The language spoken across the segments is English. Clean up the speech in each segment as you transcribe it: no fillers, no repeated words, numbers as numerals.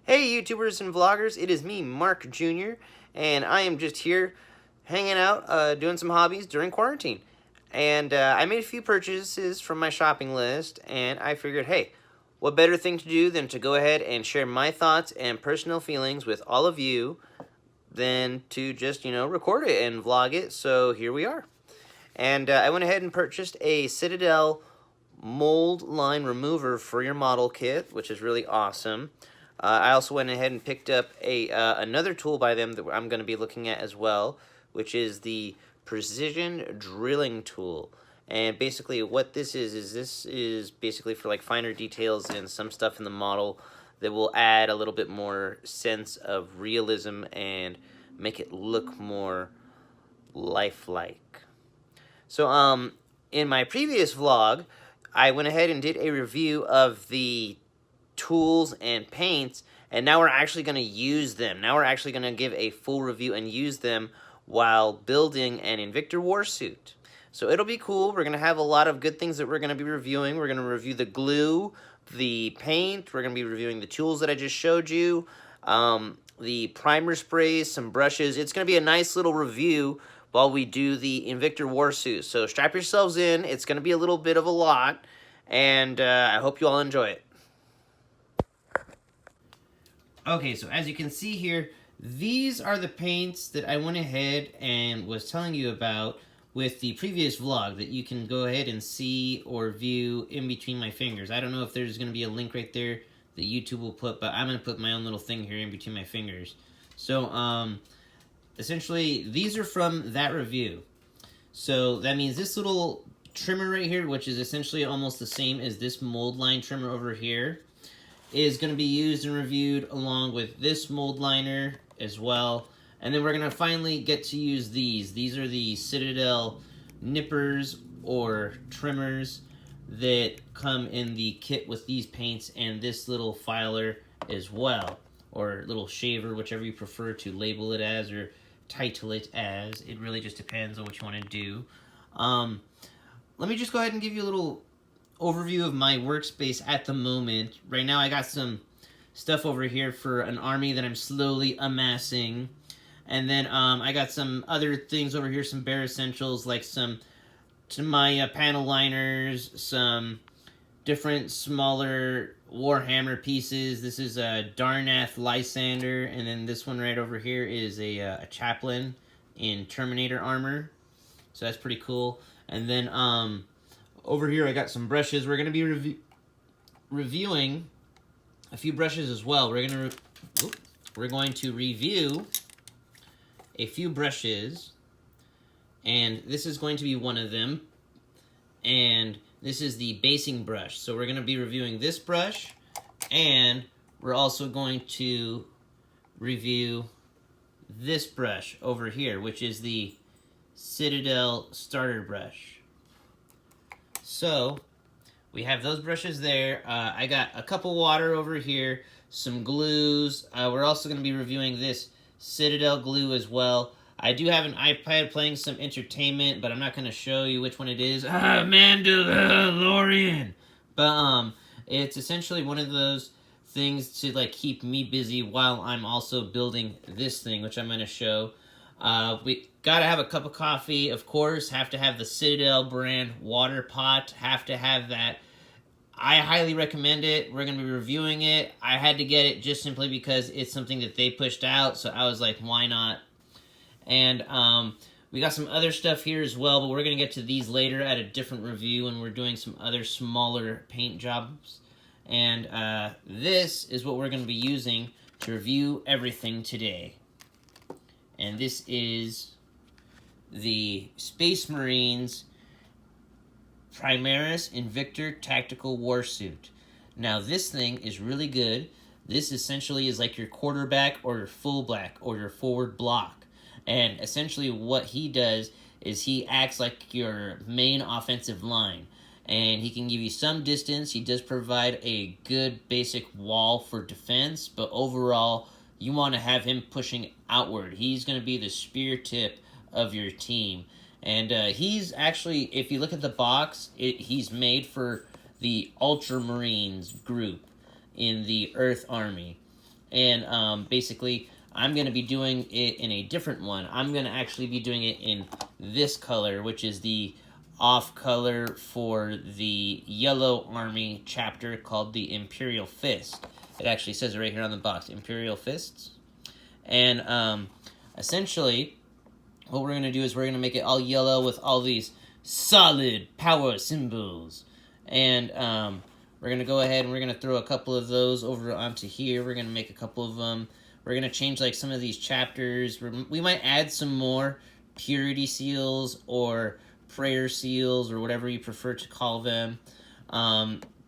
Hey YouTubers and vloggers, it is me, Mark Jr., and I am just here hanging out, doing some hobbies during quarantine. And I made a few purchases from my shopping list, and I figured, hey, what better thing to do than to go ahead and share my thoughts and personal feelings with all of you than to just, record it and vlog it, so here we are. And I went ahead and purchased a Citadel mold line remover for your model kit, which is really awesome. I also went ahead and picked up another tool by them that I'm going to be looking at as well, which is the precision drilling tool. And basically what this is basically for like finer details and some stuff in the model that will add a little bit more sense of realism and make it look more lifelike. So in my previous vlog, I went ahead and did a review of the tools and paints, and now we're actually going to use them. Now we're actually going to give a full review and use them while building an Invictor Warsuit. So it'll be cool. We're going to have a lot of good things that we're going to be reviewing. We're going to review the glue, the paint. We're going to be reviewing the tools that I just showed you, the primer sprays, some brushes. It's going to be a nice little review while we do the Invictor Warsuit. So strap yourselves in. It's going to be a little bit of a lot, and I hope you all enjoy it. Okay, so as you can see here, these are the paints that I went ahead and was telling you about with the previous vlog that you can go ahead and see or view in between my fingers. I don't know if there's going to be a link right there that YouTube will put, but I'm going to put my own little thing here in between my fingers. So, essentially, these are from that review. So that means this little trimmer right here, which is essentially almost the same as this mold line trimmer over here, is going to be used and reviewed along with this mold liner as well. And then we're going to finally get to use these. These are the Citadel nippers or trimmers that come in the kit with these paints and this little filer as well, or little shaver, whichever you prefer to label it as or title it as. It really just depends on what you want to do. Let me just go ahead and give you a little overview of my workspace at the moment. Right now I got some stuff over here for an army that I'm slowly amassing. And then I got some other things over here, some bare essentials like some panel liners, some different smaller Warhammer pieces. This is a Darnath Lysander, and then this one right over here is a chaplain in Terminator armor. So that's pretty cool. And then over here I got some brushes. We're going to be reviewing a few brushes as well. We're going to review a few brushes, and this is going to be one of them. And this is the basing brush. So we're going to be reviewing this brush, and we're also going to review this brush over here, which is the Citadel starter brush. So we have those brushes there. I got a cup of water over here, some glues. We're also going to be reviewing this Citadel glue as well. I do have an iPad playing some entertainment, but I'm not going to show you which one it is. Mandalorian! But it's essentially one of those things to like keep me busy while I'm also building this thing, which I'm going to show. We gotta have a cup of coffee, of course. Have to have the Citadel brand water pot. Have to have that. I highly recommend it. We're going to be reviewing it. I had to get it just simply because it's something that they pushed out, so I was like, why not? And we got some other stuff here as well, but we're going to get to these later at a different review when we're doing some other smaller paint jobs. And this is what we're going to be using to review everything today. And this is the Space Marines Primaris Invictor Tactical Warsuit. Now this thing is really good. This essentially is like your quarterback or your fullback or your forward block. And essentially what he does is he acts like your main offensive line. And he can give you some distance. He does provide a good basic wall for defense, but overall you want to have him pushing outward. He's going to be the spear tip of your team. And he's actually, if you look at the box, he's made for the Ultramarines group in the Earth Army. And basically, I'm going to be doing it in a different one. I'm going to actually be doing it in this color, which is the off color for the Yellow Army chapter called the Imperial Fist. It actually says it right here on the box, Imperial Fists. And essentially, what we're going to do is we're going to make it all yellow with all these solid power symbols. And we're going to go ahead and we're going to throw a couple of those over onto here. We're going to make a couple of them. We're going to change like some of these chapters. We might add some more purity seals or prayer seals or whatever you prefer to call them.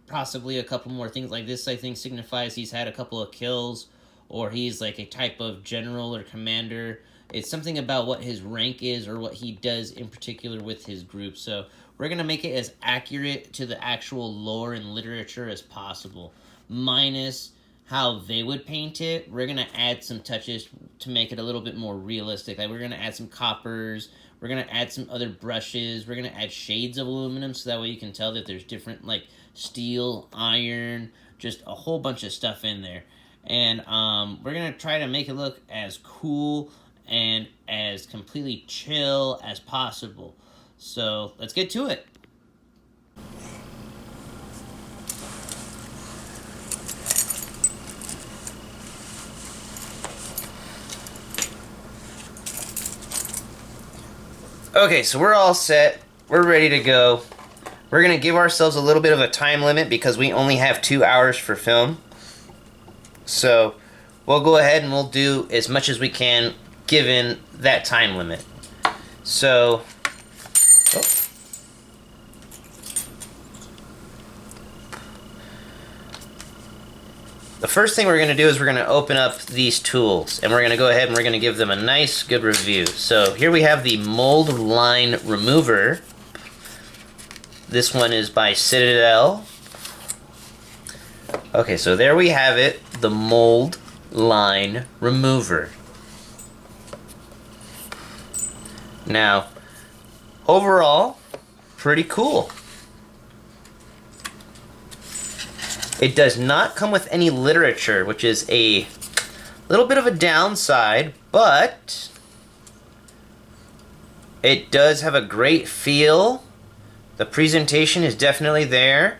Possibly a couple more things like this, I think, signifies he's had a couple of kills, or he's like a type of general or commander. It's something about what his rank is or what he does in particular with his group. So we're going to make it as accurate to the actual lore and literature as possible, minus how they would paint it. We're going to add some touches to make it a little bit more realistic. Like we're going to add some coppers. We're going to add some other brushes. We're going to add shades of aluminum so that way you can tell that there's different, like, steel, iron, just a whole bunch of stuff in there. And we're going to try to make it look as cool and as completely chill as possible. So let's get to it. Okay, so we're all set. We're ready to go. We're going to give ourselves a little bit of a time limit because we only have 2 hours for film. So we'll go ahead and we'll do as much as we can given that time limit. So, the first thing we're going to do is we're going to open up these tools, and we're going to go ahead and we're going to give them a nice, good review. So here we have the mold line remover. This one is by Citadel. Okay, so there we have it, the mold line remover. Now, overall, pretty cool. It does not come with any literature, which is a little bit of a downside, but it does have a great feel. The presentation is definitely there.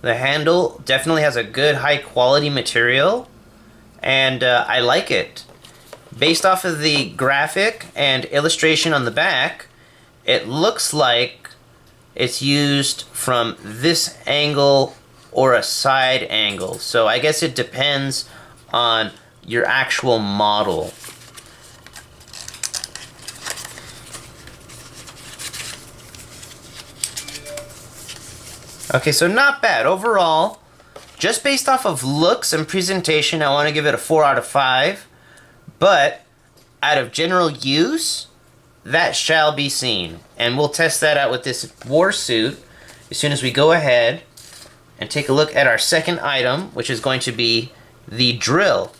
The handle definitely has a good high quality material, and I like it. Based off of the graphic and illustration on the back, it looks like it's used from this angle or a side angle. So I guess it depends on your actual model. Okay, so not bad. Overall, just based off of looks and presentation, I want to give it a 4 out of 5. But out of general use, that shall be seen. And we'll test that out with this Warsuit as soon as we go ahead and take a look at our second item, which is going to be the drill.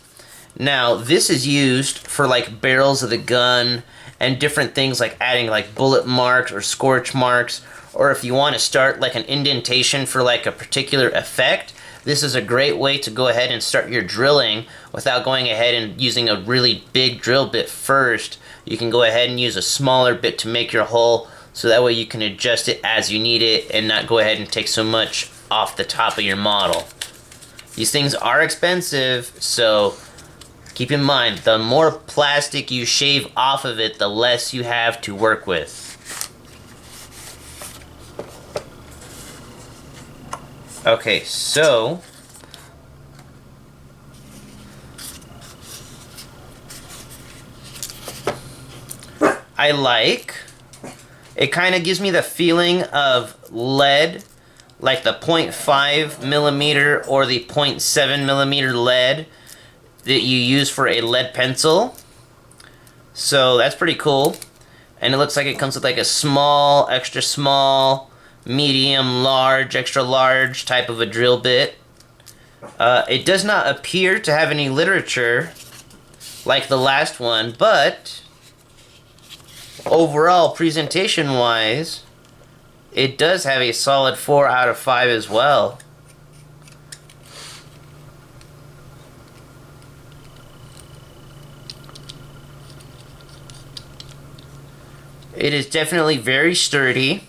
Now, this is used for like barrels of the gun and different things like adding like bullet marks or scorch marks, or if you want to start like an indentation for like a particular effect, this is a great way to go ahead and start your drilling without going ahead and using a really big drill bit first. You can go ahead and use a smaller bit to make your hole, so that way you can adjust it as you need it and not go ahead and take so much off the top of your model. These things are expensive, so keep in mind, the more plastic you shave off of it, the less you have to work with. Okay, so I like, it kind of gives me the feeling of lead, like the 0.5 millimeter or the 0.7 millimeter lead that you use for a lead pencil. So that's pretty cool. And it looks like it comes with like a small, extra small, medium, large, extra large type of a drill bit. It does not appear to have any literature like the last one, but overall, presentation-wise, it does have a solid 4 out of 5 as well. It is definitely very sturdy.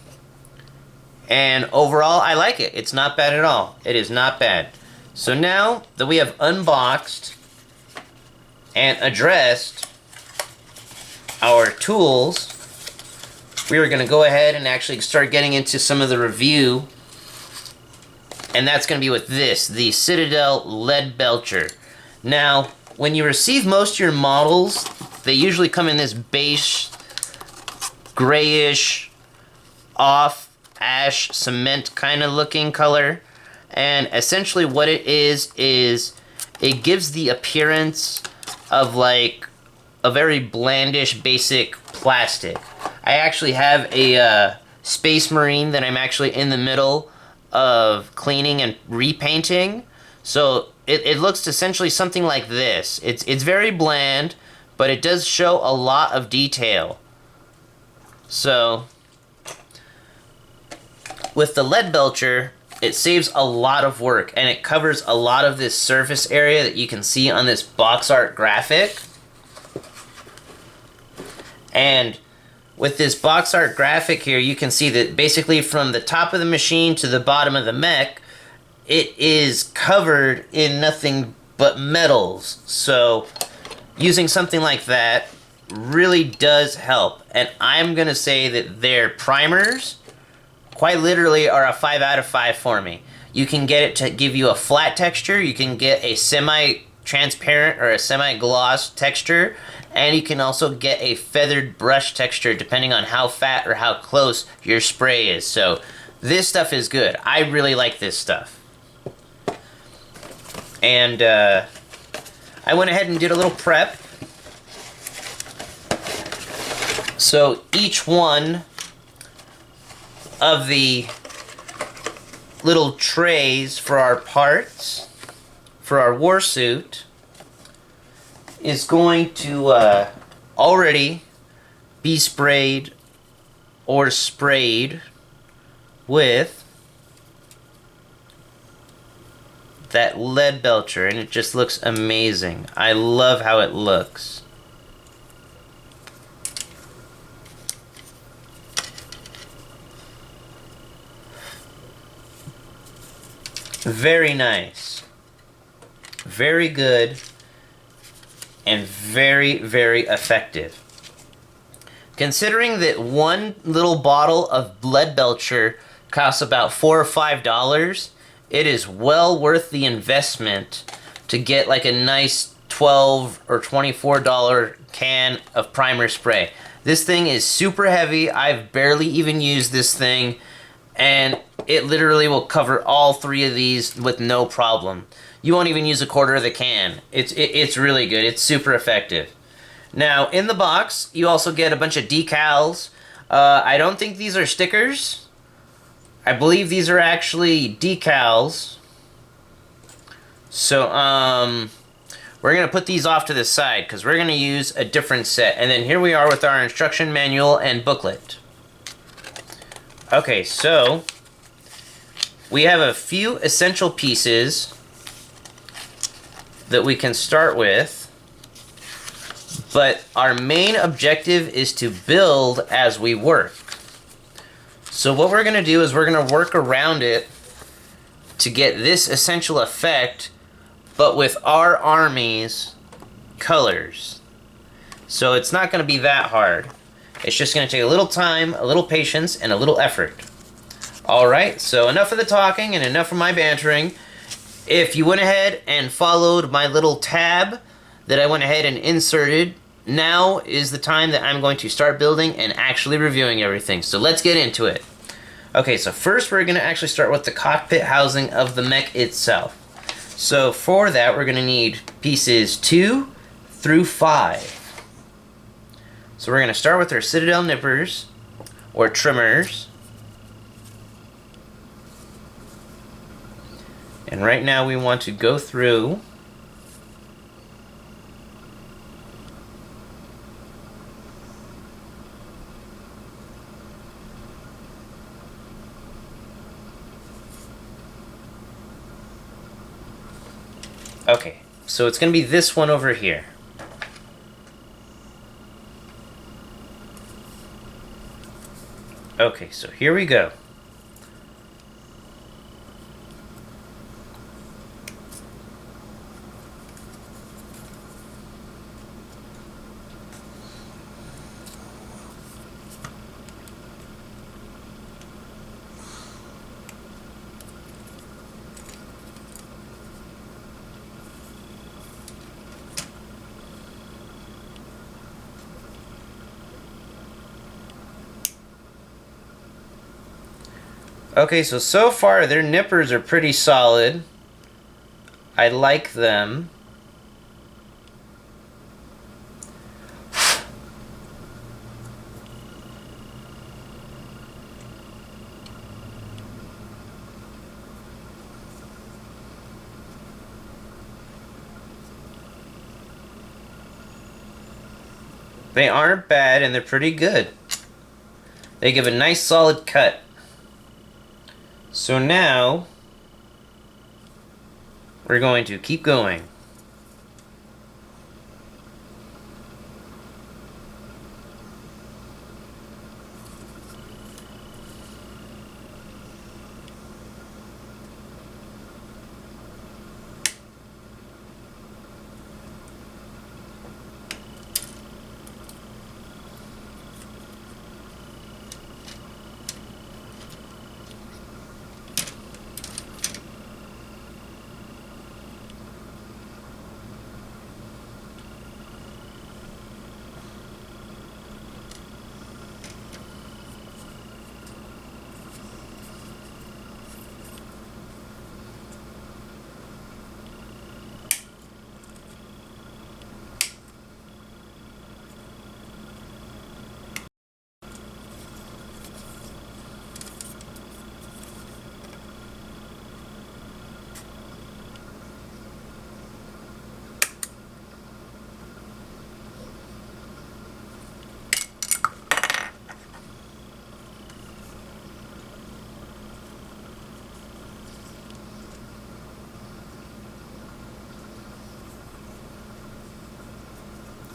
And overall, I like it. It's not bad at all. It is not bad. So now that we have unboxed and addressed our tools, we are going to go ahead and actually start getting into some of the review. And that's going to be with this, the Citadel Lead Belcher. Now, when you receive most of your models, they usually come in this beige, grayish, off ash cement kind of looking color, and essentially what it is it gives the appearance of like a very blandish basic plastic. I actually have a Space Marine that I'm actually in the middle of cleaning and repainting, so it looks essentially something like this. It's very bland, but it does show a lot of detail. So with the Lead Belcher, it saves a lot of work, and it covers a lot of this surface area that you can see on this box art graphic. And with this box art graphic here, you can see that basically from the top of the machine to the bottom of the mech, it is covered in nothing but metals. So using something like that really does help. And I'm going to say that their primers quite literally are a 5 out of 5 for me. You can get it to give you a flat texture, you can get a semi-transparent or a semi-gloss texture, and you can also get a feathered brush texture depending on how fat or how close your spray is. So this stuff is good. I really like this stuff. And I went ahead and did a little prep. So each one of the little trays for our parts, for our warsuit, is going to already be sprayed or sprayed with that Lead Belcher, and it just looks amazing. I love how it looks. Very nice. Very good. And very, very effective. Considering that one little bottle of Lead Belcher costs about $4 or $5, it is well worth the investment to get like a nice $12 or $24 can of primer spray. This thing is super heavy. I've barely even used this thing, and it literally will cover all 3 of these with no problem. You won't even use a quarter of the can. It's really good. It's super effective. Now, in the box, you also get a bunch of decals. I don't think these are stickers. I believe these are actually decals. So, we're going to put these off to the side because we're going to use a different set. And then here we are with our instruction manual and booklet. Okay, so we have a few essential pieces that we can start with, but our main objective is to build as we work. So what we're going to do is we're going to work around it to get this essential effect, but with our army's colors. So it's not going to be that hard. It's just going to take a little time, a little patience, and a little effort. Alright, so enough of the talking and enough of my bantering. If you went ahead and followed my little tab that I went ahead and inserted, now is the time that I'm going to start building and actually reviewing everything. So let's get into it. Okay, so first we're going to actually start with the cockpit housing of the mech itself. So for that we're going to need pieces 2 through 5. So we're going to start with our Citadel nippers, or trimmers. And right now we want to go through okay, so it's going to be this one over here. Okay, so here we go. Okay, so far their nippers are pretty solid. I like them. They aren't bad and they're pretty good. They give a nice solid cut. So now we're going to keep going.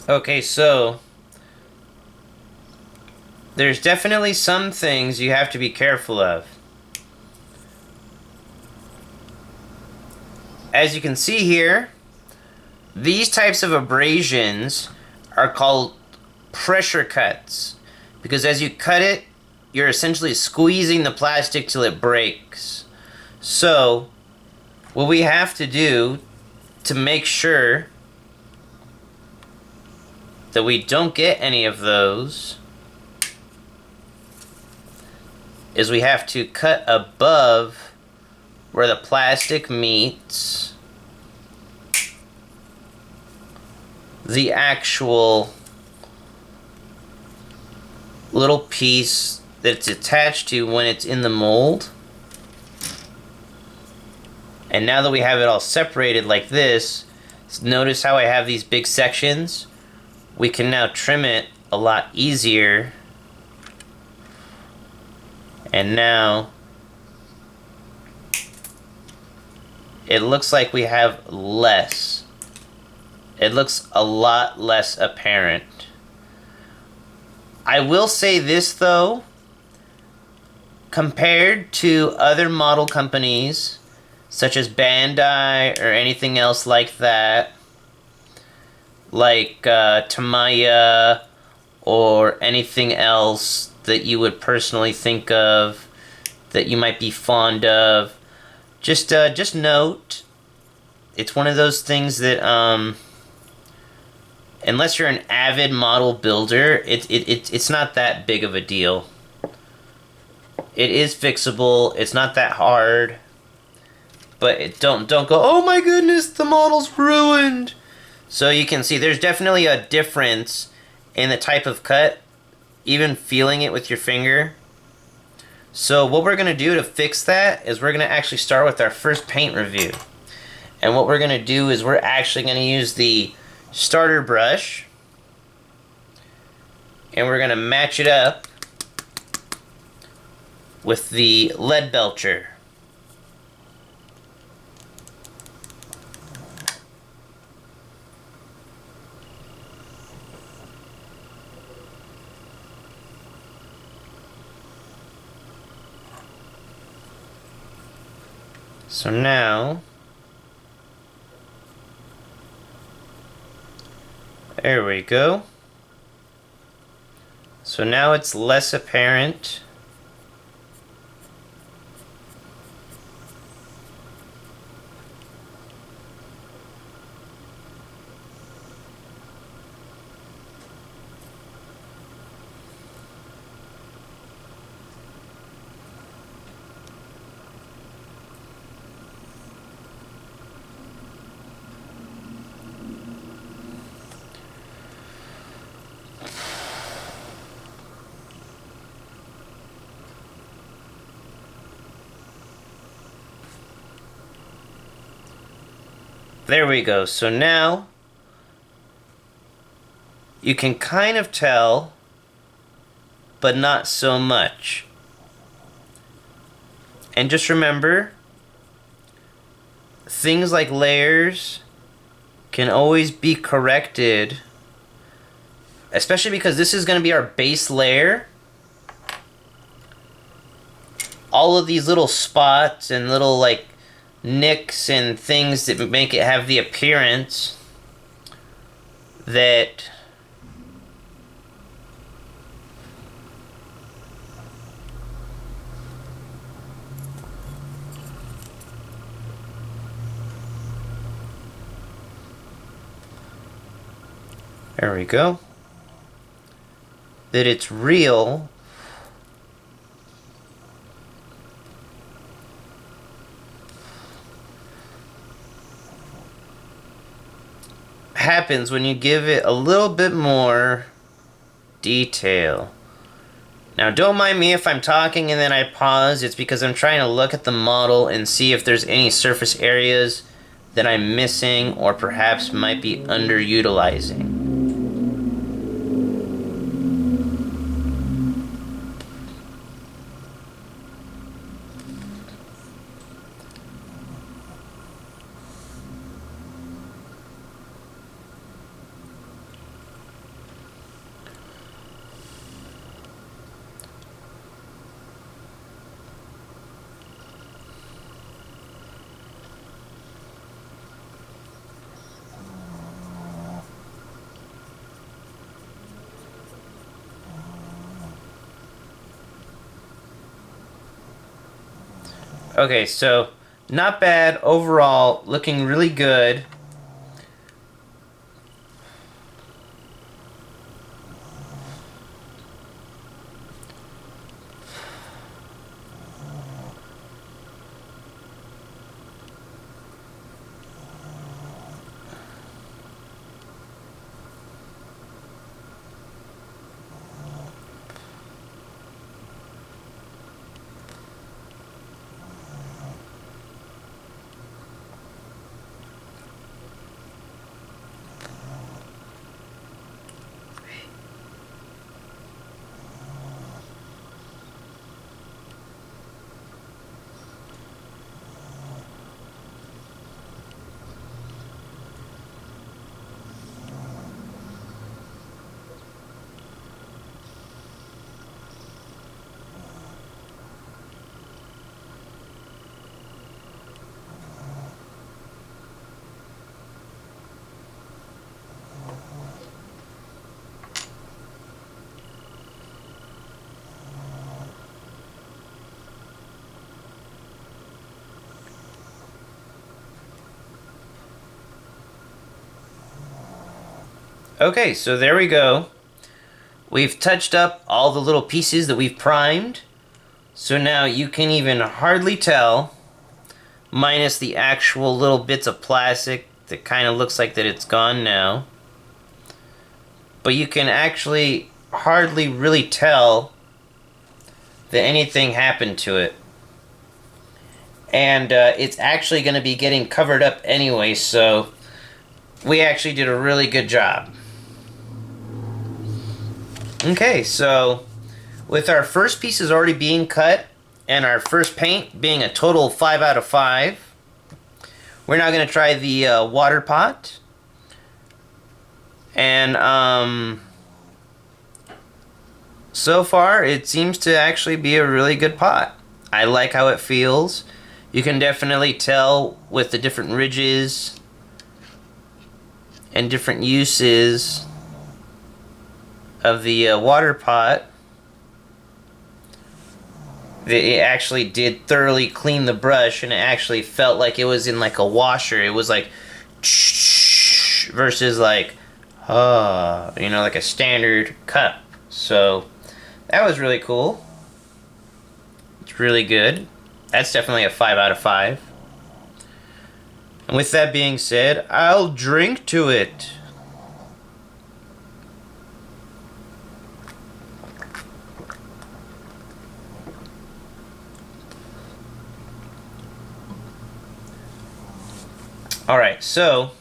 Okay, so there's definitely some things you have to be careful of. As you can see here, these types of abrasions are called pressure cuts, because as you cut it, you're essentially squeezing the plastic till it breaks. So what we have to do to make sure that we don't get any of those is we have to cut above where the plastic meets the actual little piece that it's attached to when it's in the mold. And now that we have it all separated like this, notice how I have these big sections? We can now trim it a lot easier. And now it looks like we have less. It looks a lot less apparent. I will say this though, compared to other model companies such as Bandai or anything else like that, like Tamiya or anything else that you would personally think of that you might be fond of, just note, it's one of those things that unless you're an avid model builder, it's not that big of a deal. It is fixable. It's not that hard, but don't go, oh my goodness, the model's ruined. So you can see there's definitely a difference in the type of cut, even feeling it with your finger. So what we're going to do to fix that is we're going to actually start with our first paint review. And what we're going to do is we're actually going to use the starter brush, and we're going to match it up with the lead belcher. So now, there we go. So now it's less apparent. There we go. So now you can kind of tell, but not so much. And just remember, things like layers can always be corrected, especially because this is going to be our base layer. All of these little spots and little like nicks and things that make it have the appearance that there we go, that it's real. Happens when you give it a little bit more detail. Now don't mind me if I'm talking and then I pause. It's because I'm trying to look at the model and see if there's any surface areas that I'm missing or perhaps might be underutilizing. Okay, so not bad overall, looking really good. Okay, so there we go. We've touched up all the little pieces that we've primed. So now you can even hardly tell, minus the actual little bits of plastic that kind of looks like that it's gone now. But you can actually hardly really tell that anything happened to it. And it's actually going to be getting covered up anyway, so we actually did a really good job. Okay, so with our first pieces already being cut and our first paint being a total 5 out of 5, we're now going to try the water pot. And so far it seems to actually be a really good pot. I like how it feels. You can definitely tell with the different ridges and different uses of the water pot that it actually did thoroughly clean the brush, and it actually felt like it was in like a washer. It was like versus like you know, like a standard cup. So that was really cool. It's really good. That's definitely a 5 out of 5. And with that being said, I'll drink to it. Alright, so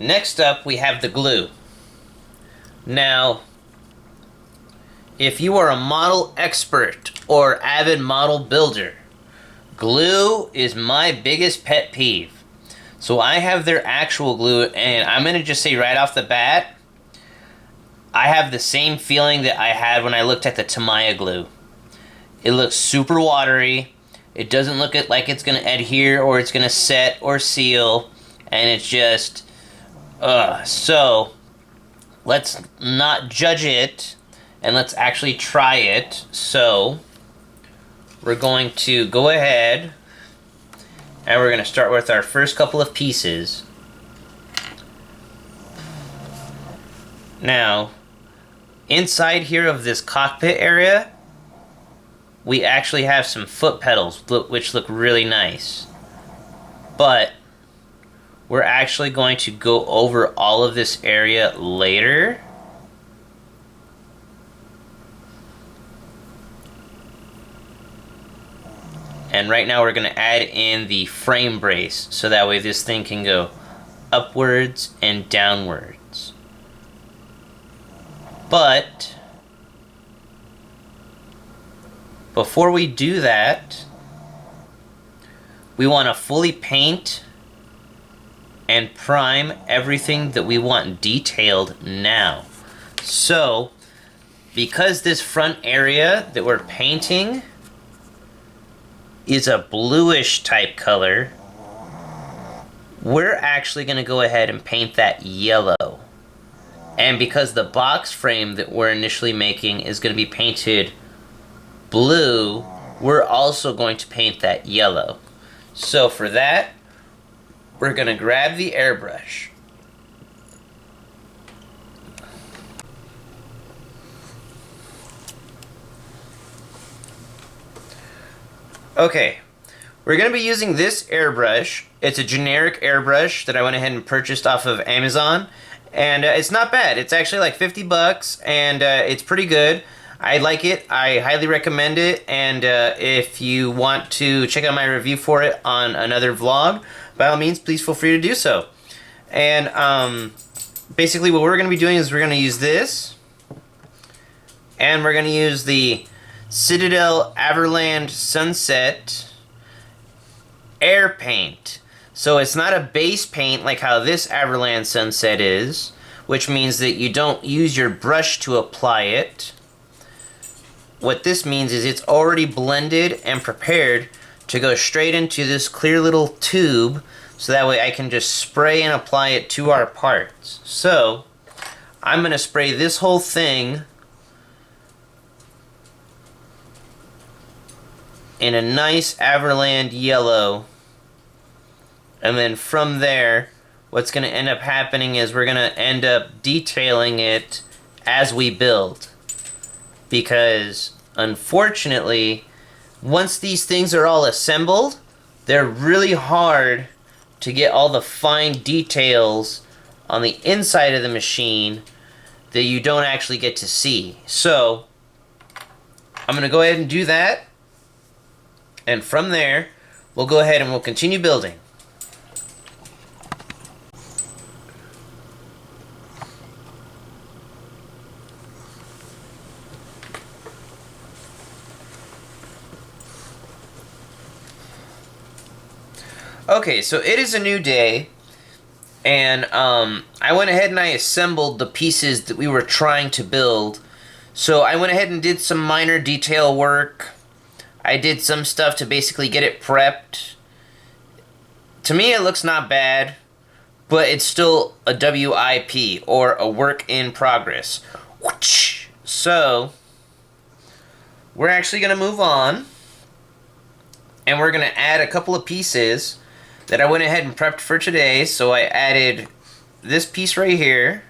next up we have the glue. Now, if you are a model expert or avid model builder, glue is my biggest pet peeve. So I have their actual glue, and I'm going to just say right off the bat, I have the same feeling that I had when I looked at the Tamiya glue. It looks super watery. It doesn't look like it's going to adhere or it's going to set or seal, and it's just, so let's not judge it, and let's actually try it. So we're going to go ahead and we're going to start with our first couple of pieces. Now, inside here of this cockpit area, we actually have some foot pedals, which look really nice. But we're actually going to go over all of this area later. And right now we're going to add in the frame brace, so that way this thing can go upwards and downwards. But before we do that, we want to fully paint and prime everything that we want detailed now. So, because this front area that we're painting is a bluish type color, we're actually going to go ahead and paint that yellow. And because the box frame that we're initially making is going to be painted blue, we're also going to paint that yellow. So for that, we're going to grab the airbrush. Okay, we're going to be using this airbrush. It's a generic airbrush that I went ahead and purchased off of Amazon. And it's not bad. It's actually like 50 bucks, and it's pretty good. I like it. I highly recommend it. And if you want to check out my review for it on another vlog, by all means, please feel free to do so. And basically what we're going to be doing is we're going to use this. And we're going to use the Citadel Everland Sunset Air Paint. So it's not a base paint like how this Everland Sunset is, which means that you don't use your brush to apply it. What this means is it's already blended and prepared to go straight into this clear little tube, so that way I can just spray and apply it to our parts. So I'm going to spray this whole thing in a nice Everland yellow, and then from there what's going to end up happening is we're going to end up detailing it as we build, because unfortunately once these things are all assembled, they're really hard to get all the fine details on the inside of the machine that you don't actually get to see. So I'm going to go ahead and do that, and from there we'll go ahead and we'll continue building. Okay, so it is a new day, and I went ahead and I assembled the pieces that we were trying to build. So I went ahead and did some minor detail work. I did some stuff to basically get it prepped. To me, it looks not bad, but it's still a WIP, or a work in progress. So, we're actually going to move on, and we're going to add a couple of pieces that I went ahead and prepped for today. So I added this piece right here,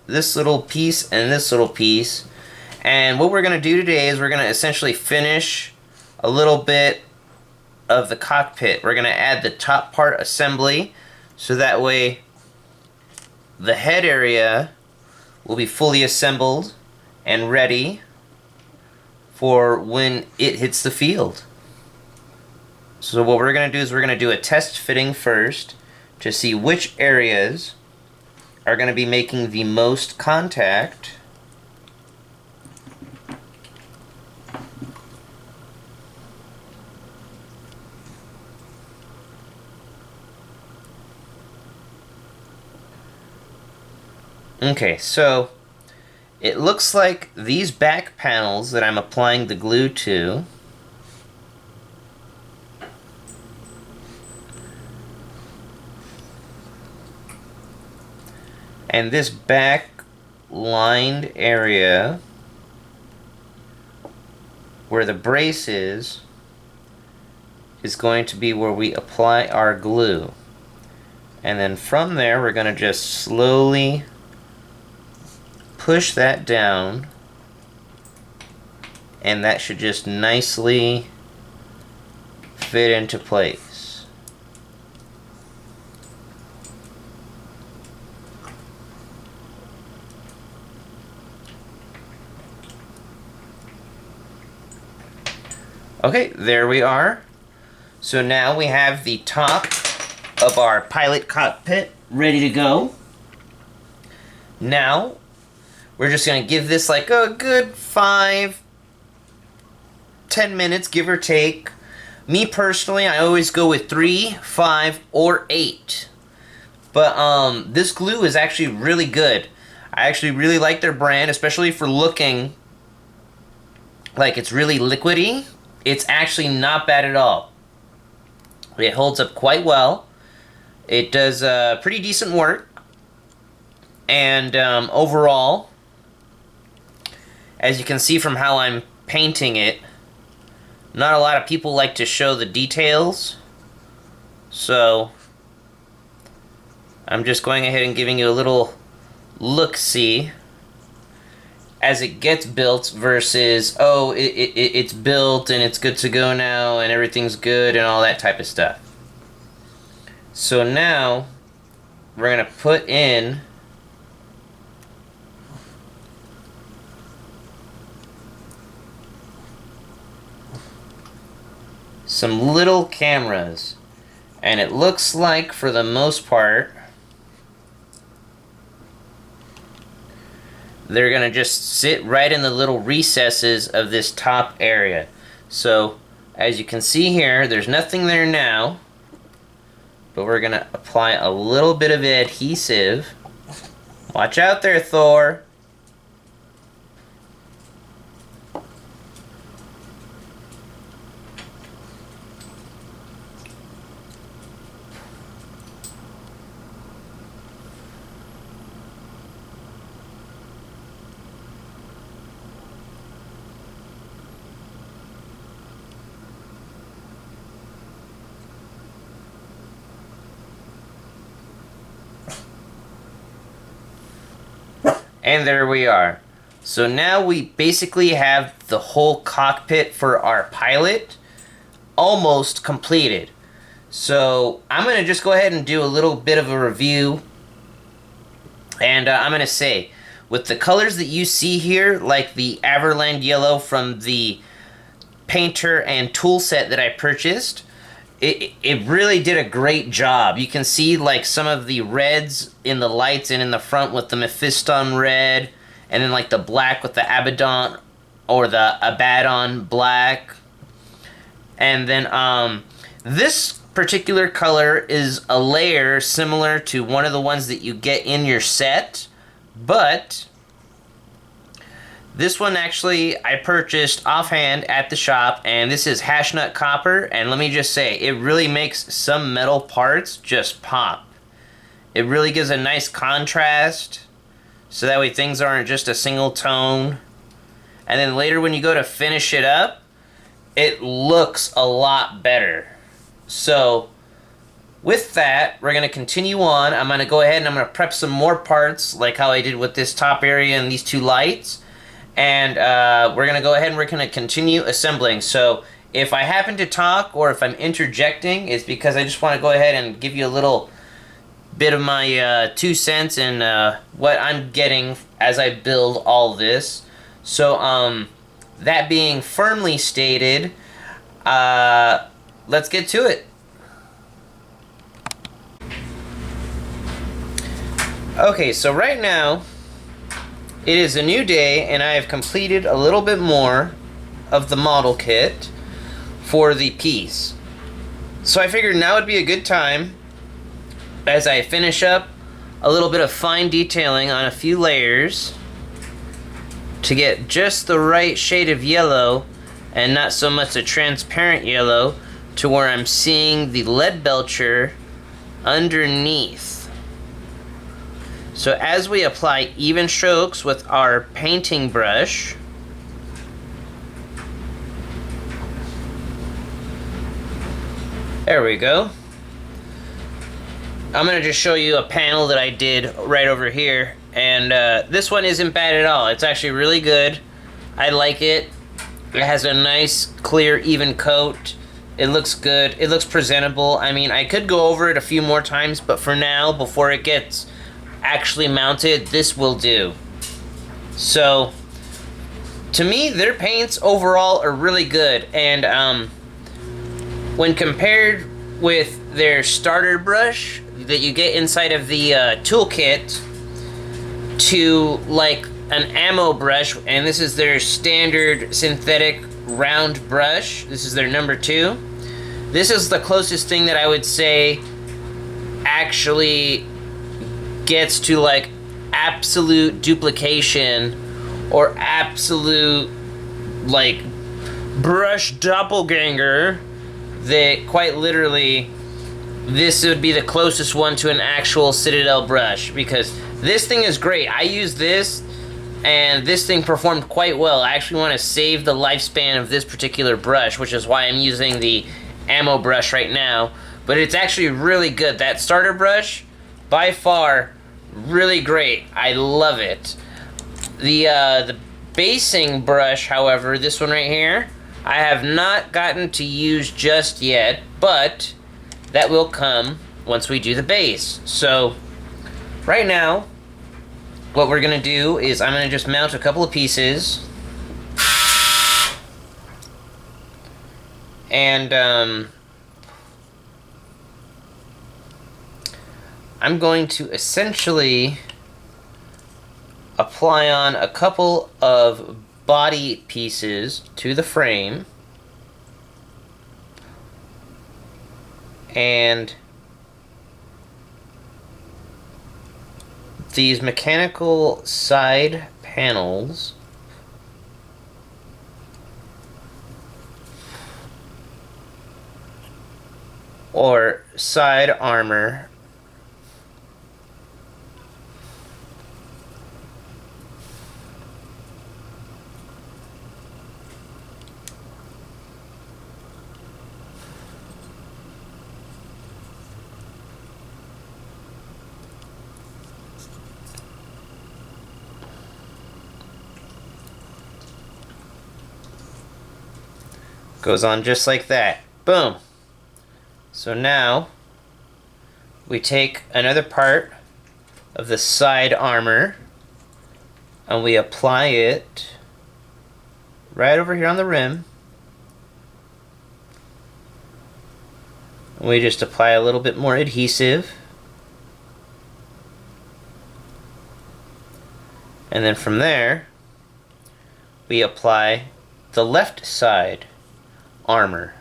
this little piece, and this little piece. And what we're going to do today is we're going to essentially finish a little bit of the cockpit. We're going to add the top part assembly, so that way the head area will be fully assembled and ready for when it hits the field. So what we're going to do is we're going to do a test fitting first to see which areas are going to be making the most contact. Okay, so it looks like these back panels that I'm applying the glue to and this back lined area where the brace is going to be where we apply our glue. And then from there we're going to just slowly push that down, and that should just nicely fit into place. Okay, there we are. So now we have the top of our pilot cockpit ready to go. Now we're just going to give this like a good 5-10 minutes, give or take. Me personally, I always go with 3, 5, or 8. But this glue is actually really good. I actually really like their brand, especially for looking like it's really liquidy. It's actually not bad at all. It holds up quite well. It does pretty decent work. And overall, as you can see from how I'm painting it, not a lot of people like to show the details. So I'm just going ahead and giving you a little look-see as it gets built versus, oh, it's built and it's good to go now and everything's good and all that type of stuff. So now we're going to put in some little cameras, and it looks like for the most part they're gonna just sit right in the little recesses of this top area. So as you can see here, there's nothing there now, but we're gonna apply a little bit of adhesive. Watch out there, Thor. And there we are. So now we basically have the whole cockpit for our pilot almost completed. So I'm going to just go ahead and do a little bit of a review. And I'm going to say, with the colors that you see here, like the Everland yellow from the painter and tool set that I purchased, it really did a great job. You can see like some of the reds in the lights and in the front with the Mephiston red, and then like the black with the Abaddon or the Abaddon black. And then this particular color is a layer similar to one of the ones that you get in your set, but This one actually I purchased offhand at the shop, and this is Hashnut Copper, and let me just say, it really makes some metal parts just pop. It really gives a nice contrast, so that way things aren't just a single tone. And then later when you go to finish it up, it looks a lot better. So with that, we're going to continue on. I'm going to go ahead and I'm going to prep some more parts, like how I did with this top area and these two lights. And we're going to go ahead and we're going to continue assembling. So if I happen to talk or if I'm interjecting, it's because I just want to go ahead and give you a little bit of my 2 cents and what I'm getting as I build all this. So that being firmly stated, let's get to it. Okay, so right now it is a new day and I have completed a little bit more of the model kit for the piece. So I figured now would be a good time, as I finish up a little bit of fine detailing on a few layers, to get just the right shade of yellow and not so much a transparent yellow to where I'm seeing the lead belcher underneath. So as we apply even strokes with our painting brush, there we go. I'm going to just show you a panel that I did right over here, and this one isn't bad at all. It's actually really good. I like it. It has a nice, clear, even coat. It looks good. It looks presentable. I mean, I could go over it a few more times, but for now, before it gets actually mounted, this will do. So, to me, their paints overall are really good, and when compared with their starter brush that you get inside of the toolkit to like an ammo brush, and this is their standard synthetic round brush. This is their number 2. This is the closest thing that I would say actually gets to like absolute duplication or absolute like brush doppelganger, that quite literally this would be the closest one to an actual Citadel brush, because this thing is great. I use this and this thing performed quite well. I actually want to save the lifespan of this particular brush, which is why I'm using the ammo brush right now, but it's actually really good. That starter brush, by far, really great. I love it. The basing brush, however, this one right here, I have not gotten to use just yet, but that will come once we do the base. So right now, what we're gonna do is I'm gonna just mount a couple of pieces, and I'm going to essentially apply on a couple of body pieces to the frame, and these mechanical side panels or side armor goes on just like that. Boom. So now we take another part of the side armor and we apply it right over here on the rim. And we just apply a little bit more adhesive. And then from there, we apply the left side armor.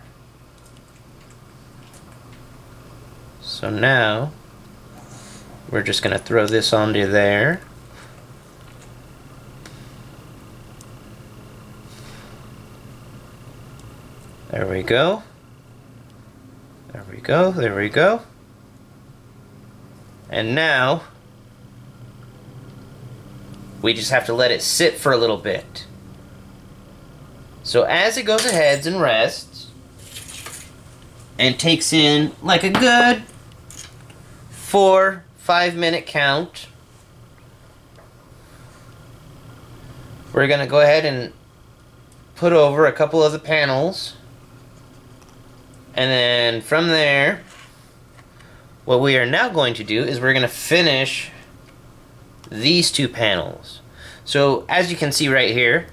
So now we're just going to throw this onto there. we go. There we go, there we go. And now, we just have to let it sit for a little bit. So as it goes ahead and rests, and takes in like a good 4-5 minute count, we're going to go ahead and put over a couple of the panels. And then from there, what we are now going to do is we're going to finish these two panels. So as you can see right here,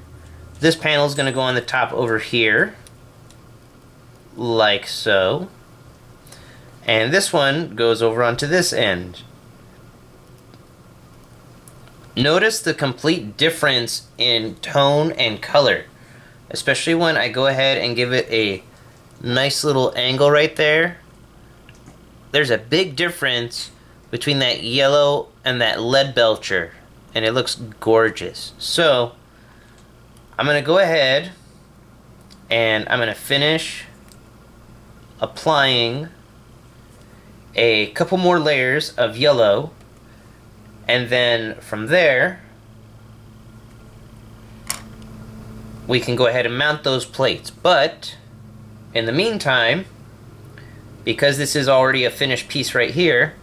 this panel is going to go on the top over here, like so. And this one goes over onto this end. Notice the complete difference in tone and color, especially when I go ahead and give it a nice little angle right there. There's a big difference between that yellow and that lead belcher, and it looks gorgeous. So I'm going to go ahead and I'm going to finish applying a couple more layers of yellow, and then from there we can go ahead and mount those plates. But in the meantime, because this is already a finished piece right here,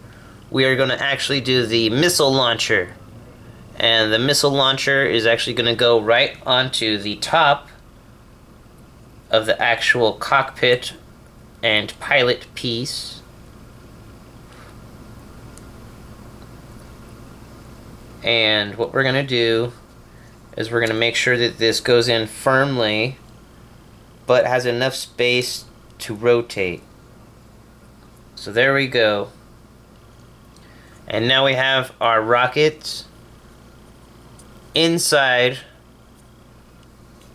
we are going to actually do the missile launcher. And the missile launcher is actually going to go right onto the top of the actual cockpit and pilot piece. And what we're going to do is we're going to make sure that this goes in firmly but has enough space to rotate. So there we go. And now we have our rockets inside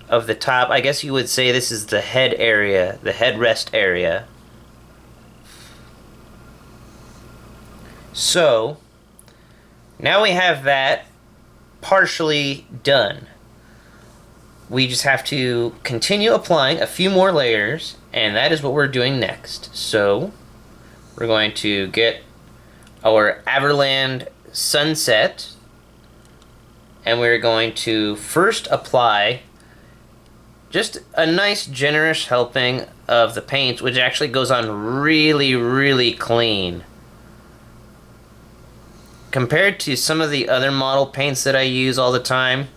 of the top. I guess you would say this is the head area, the headrest area. So now we have that partially done. We just have to continue applying a few more layers, and that is what we're doing next. So we're going to get our Everland Sunset, and we're going to first apply just a nice generous helping of the paint, which actually goes on really, really clean. Compared to some of the other model paints that I use all the time,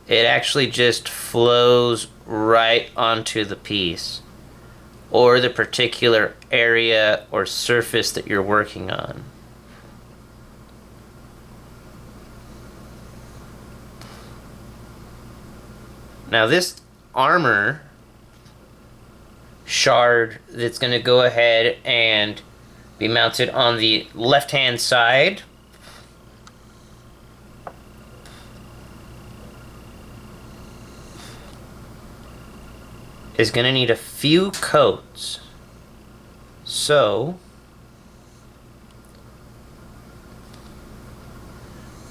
it actually just flows right onto the piece or the particular area or surface that you're working on. Now this armor shard that's going to go ahead and be mounted on the left hand side is going to need a few coats. So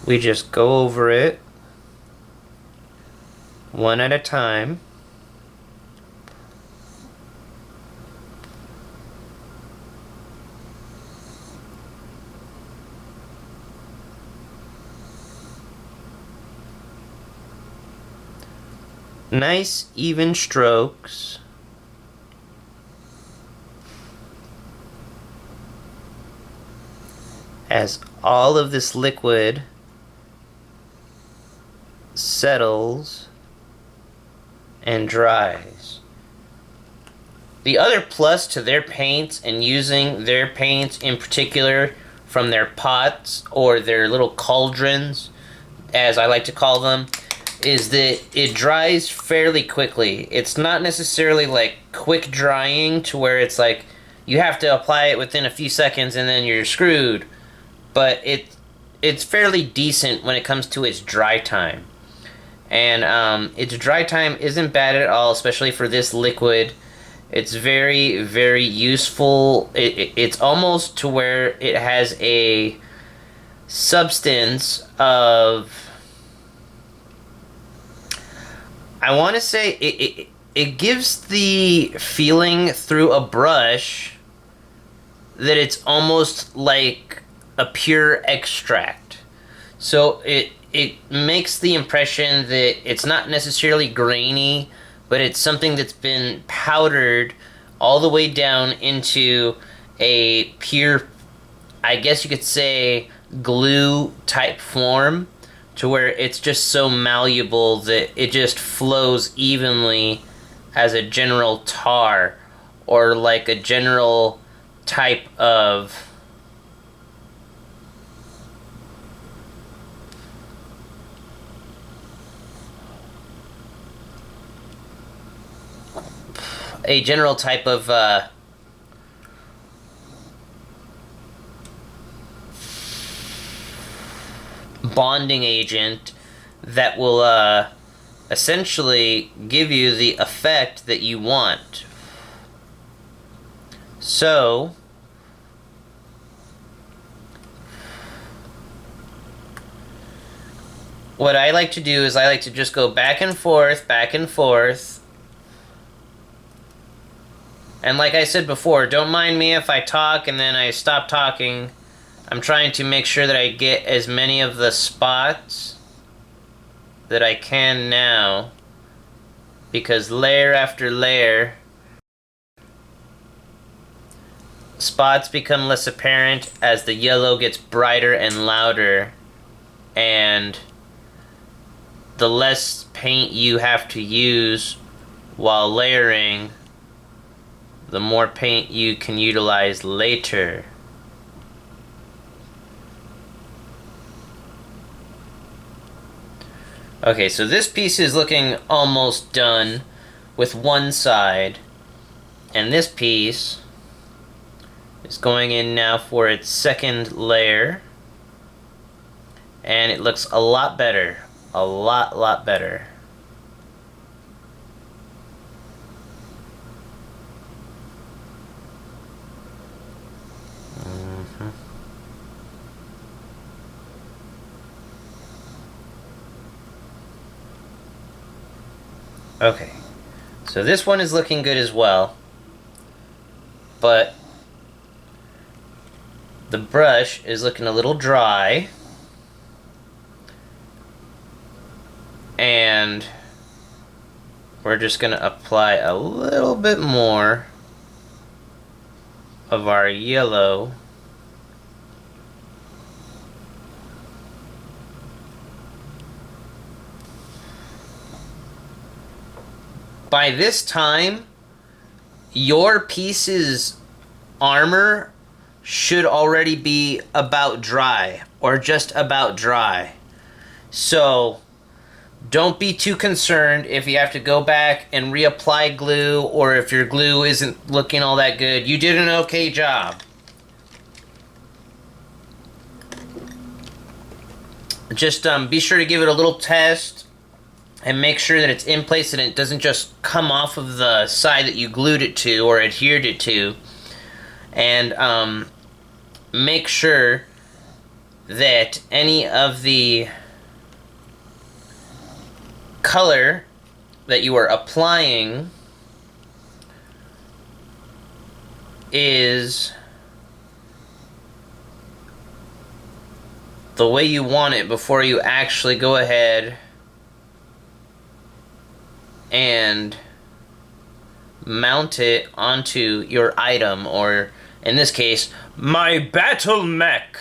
we just go over it one at a time. Nice even strokes. As all of this liquid settles and dries. The other plus to their paints, and using their paints in particular from their pots or their little cauldrons, as I like to call them, is that it dries fairly quickly. It's not necessarily like quick drying to where it's like you have to apply it within a few seconds and then you're screwed. But it's fairly decent when it comes to its dry time. And its dry time isn't bad at all, especially for this liquid. It's very, very useful. It's almost to where it has a substance of, I want to say it gives the feeling through a brush that it's almost like a pure extract. So it makes the impression that it's not necessarily grainy, but it's something that's been powdered all the way down into a pure, I guess you could say, glue type form, to where it's just so malleable that it just flows evenly as a general tar, or like a general type of bonding agent that will essentially give you the effect that you want. So what I like to do is I like to just go back and forth, back and forth. And like I said before, don't mind me if I talk and then I stop talking. I'm trying to make sure that I get as many of the spots that I can now, because layer after layer, spots become less apparent as the yellow gets brighter and louder, and the less paint you have to use while layering, the more paint you can utilize later. Okay, so this piece is looking almost done with one side, and this piece is going in now for its second layer, and it looks a lot better, a lot better. Okay, so this one is looking good as well, but the brush is looking a little dry, and we're just going to apply a little bit more of our yellow. By this time, your piece's armor should already be about dry, or just about dry. So don't be too concerned if you have to go back and reapply glue, or if your glue isn't looking all that good. You did an okay job. Just be sure to give it a little test and make sure that it's in place and it doesn't just come off of the side that you glued it to or adhered it to. And make sure that any of the color that you are applying is the way you want it before you actually go ahead and mount it onto your item, or in this case, my battle mech.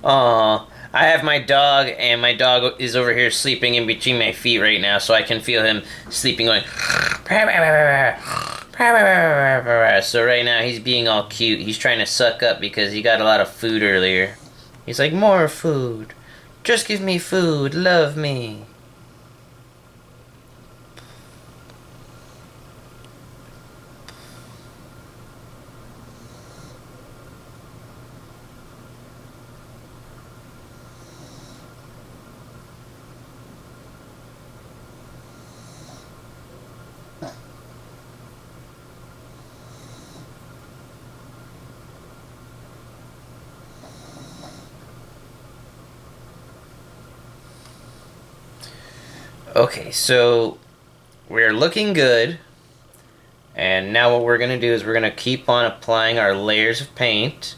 Aw, I have my dog, and my dog is over here sleeping in between my feet right now, so I can feel him sleeping going. So right now he's being all cute. He's trying to suck up because he got a lot of food earlier. He's like, more food. Just give me food. Love me. Okay, so we're looking good. And now what we're going to do is we're going to keep on applying our layers of paint.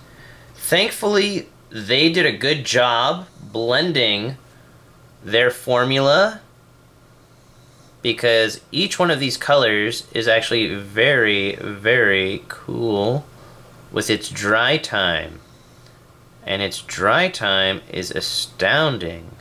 Thankfully, they did a good job blending their formula, because each one of these colors is actually very, very cool with its dry time. And its dry time is astounding.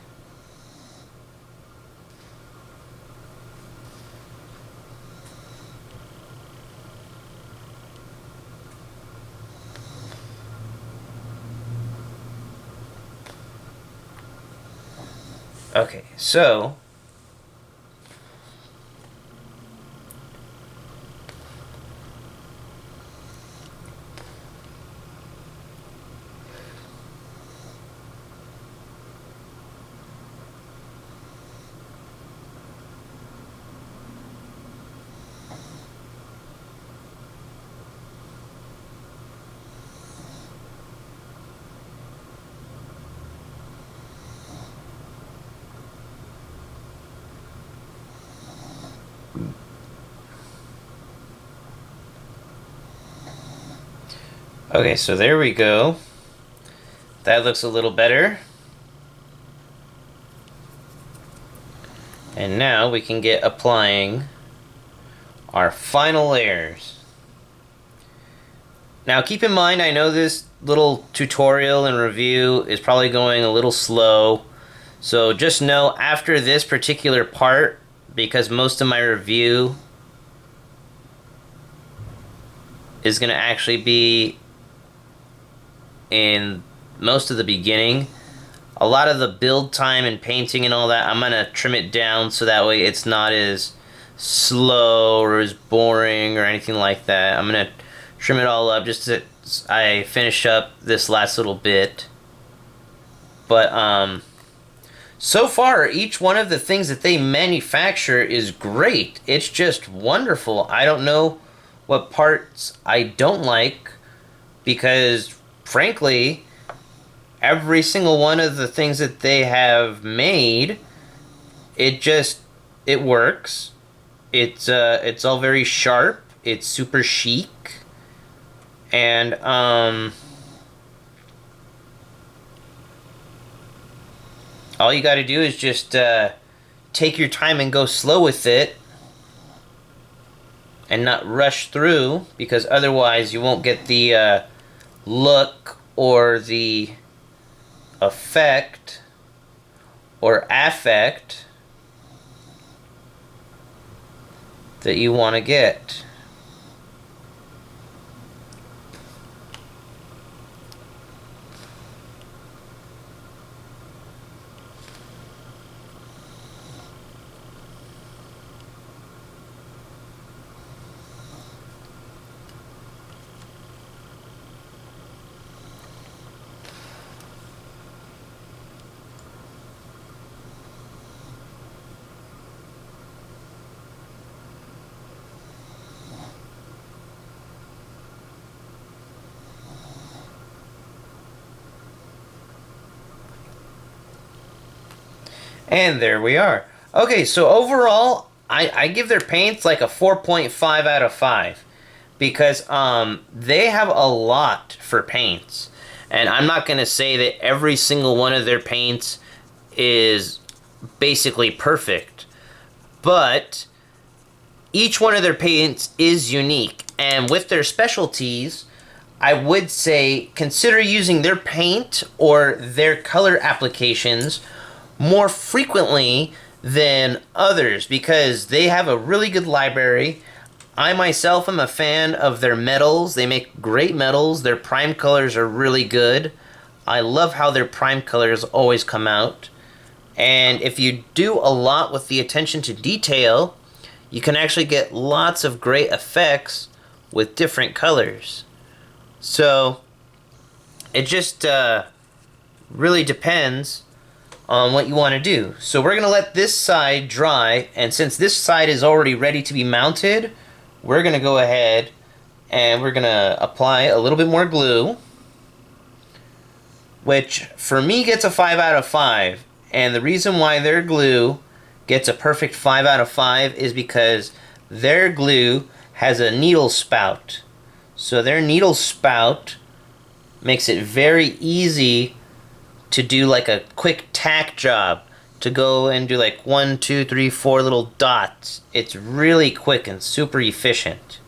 Okay, so okay, so there we go. That looks a little better. And now we can get applying our final layers. Now keep in mind, I know this little tutorial and review is probably going a little slow. So just know after this particular part, because most of my review is going to actually be in most of the beginning, a lot of the build time and painting and all that, I'm going to trim it down so that way it's not as slow or as boring or anything like that. I'm going to trim it all up just as I finish up this last little bit. But so far, each one of the things that they manufacture is great. It's just wonderful. I don't know what parts I don't like, because frankly, every single one of the things that they have made, it works. It's all very sharp. It's super chic. And all you got to do is just take your time and go slow with it, and not rush through, because otherwise you won't get the look or the effect or affect that you want to get. And there we are. Okay, so overall, I give their paints like a 4.5 out of 5. Because they have a lot for paints. And I'm not going to say that every single one of their paints is basically perfect. But each one of their paints is unique. And with their specialties, I would say consider using their paint or their color applications more frequently than others because they have a really good library. I myself am a fan of their metals. They make great metals. Their prime colors are really good. I love how their prime colors always come out. And if you do a lot with the attention to detail, you can actually get lots of great effects with different colors. So it just really depends on what you want to do. So we're going to let this side dry, and since this side is already ready to be mounted, we're going to go ahead and we're going to apply a little bit more glue, which for me gets a 5 out of 5. And the reason why their glue gets a perfect 5 out of 5 is because their glue has a needle spout. So their needle spout makes it very easy to do like a quick tack job, to go and do like 1, 2, 3, 4 little dots. It's really quick and super efficient.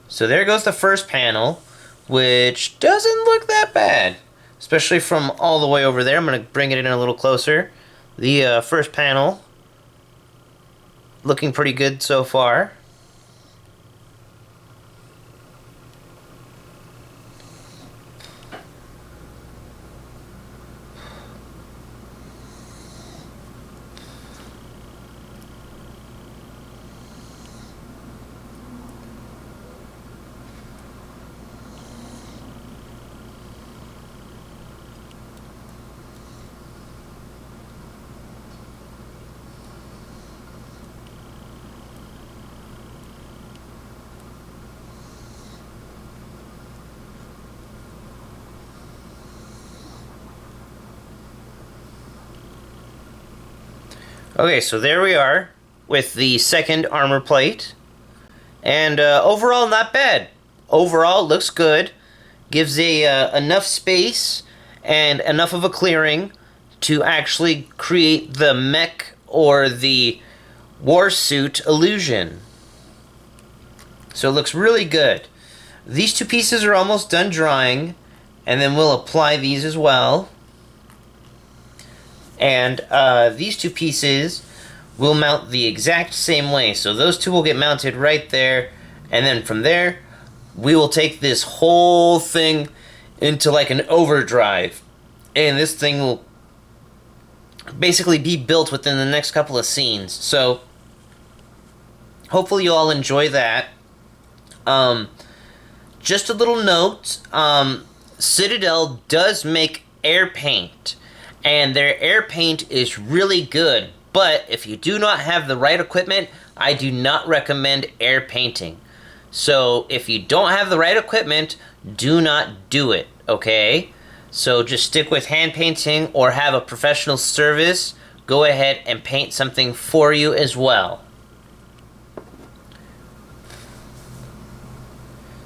So there goes the first panel, which doesn't look that bad, especially from all the way over there. I'm going to bring it in a little closer. The first panel looking pretty good so far. Okay, so there we are with the second armor plate. And overall, not bad. Overall, looks good. Gives enough space and enough of a clearing to actually create the mech or the warsuit illusion. So it looks really good. These two pieces are almost done drying, and then we'll apply these as well. And these two pieces will mount the exact same way. So those two will get mounted right there, and then from there, we will take this whole thing into like an overdrive. And this thing will basically be built within the next couple of scenes. So hopefully you all enjoy that. Just a little note, Citadel does make air paint, and their air paint is really good, but if you do not have the right equipment, I do not recommend air painting. So if you don't have the right equipment, do not do it, okay? So just stick with hand painting or have a professional service go ahead and paint something for you as well.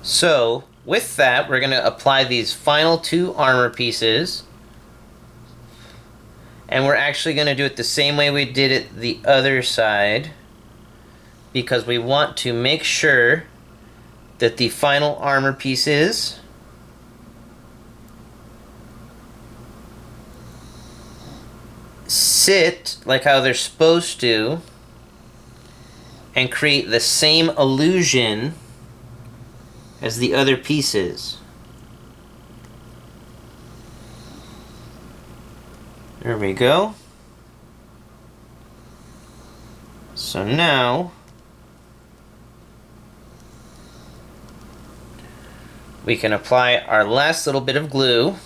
So with that, we're going to apply these final two armor pieces. And we're actually going to do it the same way we did it the other side, because we want to make sure that the final armor pieces sit like how they're supposed to and create the same illusion as the other pieces. There we go. So now we can apply our last little bit of glue.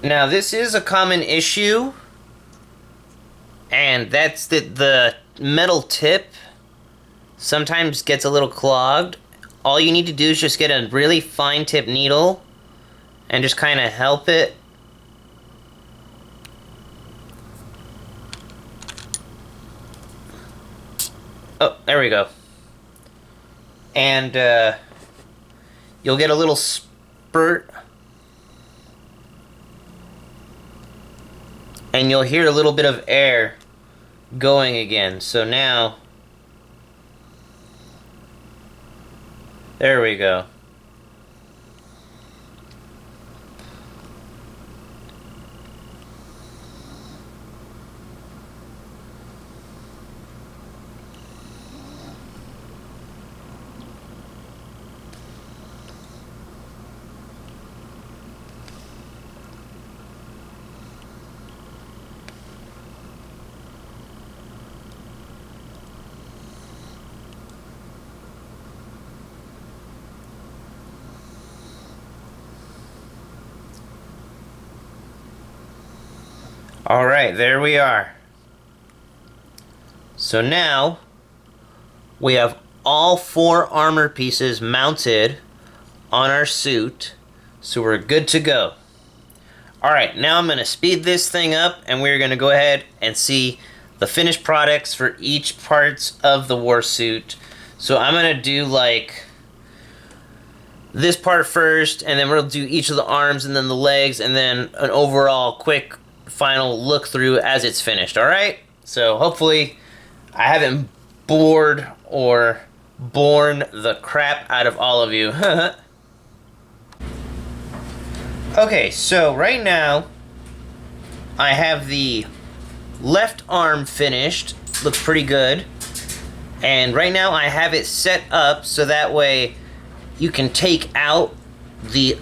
Now this is a common issue, and that's that the metal tip sometimes gets a little clogged. All you need to do is just get a really fine tip needle and just kind of help it. There we go. And you'll get a little spurt. And you'll hear a little bit of air going again. So now, there we go. Alright, there we are. So now we have all 4 armor pieces mounted on our suit, so we're good to go. Alright, now I'm going to speed this thing up and we're going to go ahead and see the finished products for each parts of the Warsuit. So I'm going to do like this part first, and then we'll do each of the arms and then the legs, and then an overall quick final look through as it's finished. Alright, so hopefully I haven't bored or borne the crap out of all of you. Okay, so right now I have the left arm finished. Looks pretty good. And right now I have it set up so that way you can take out the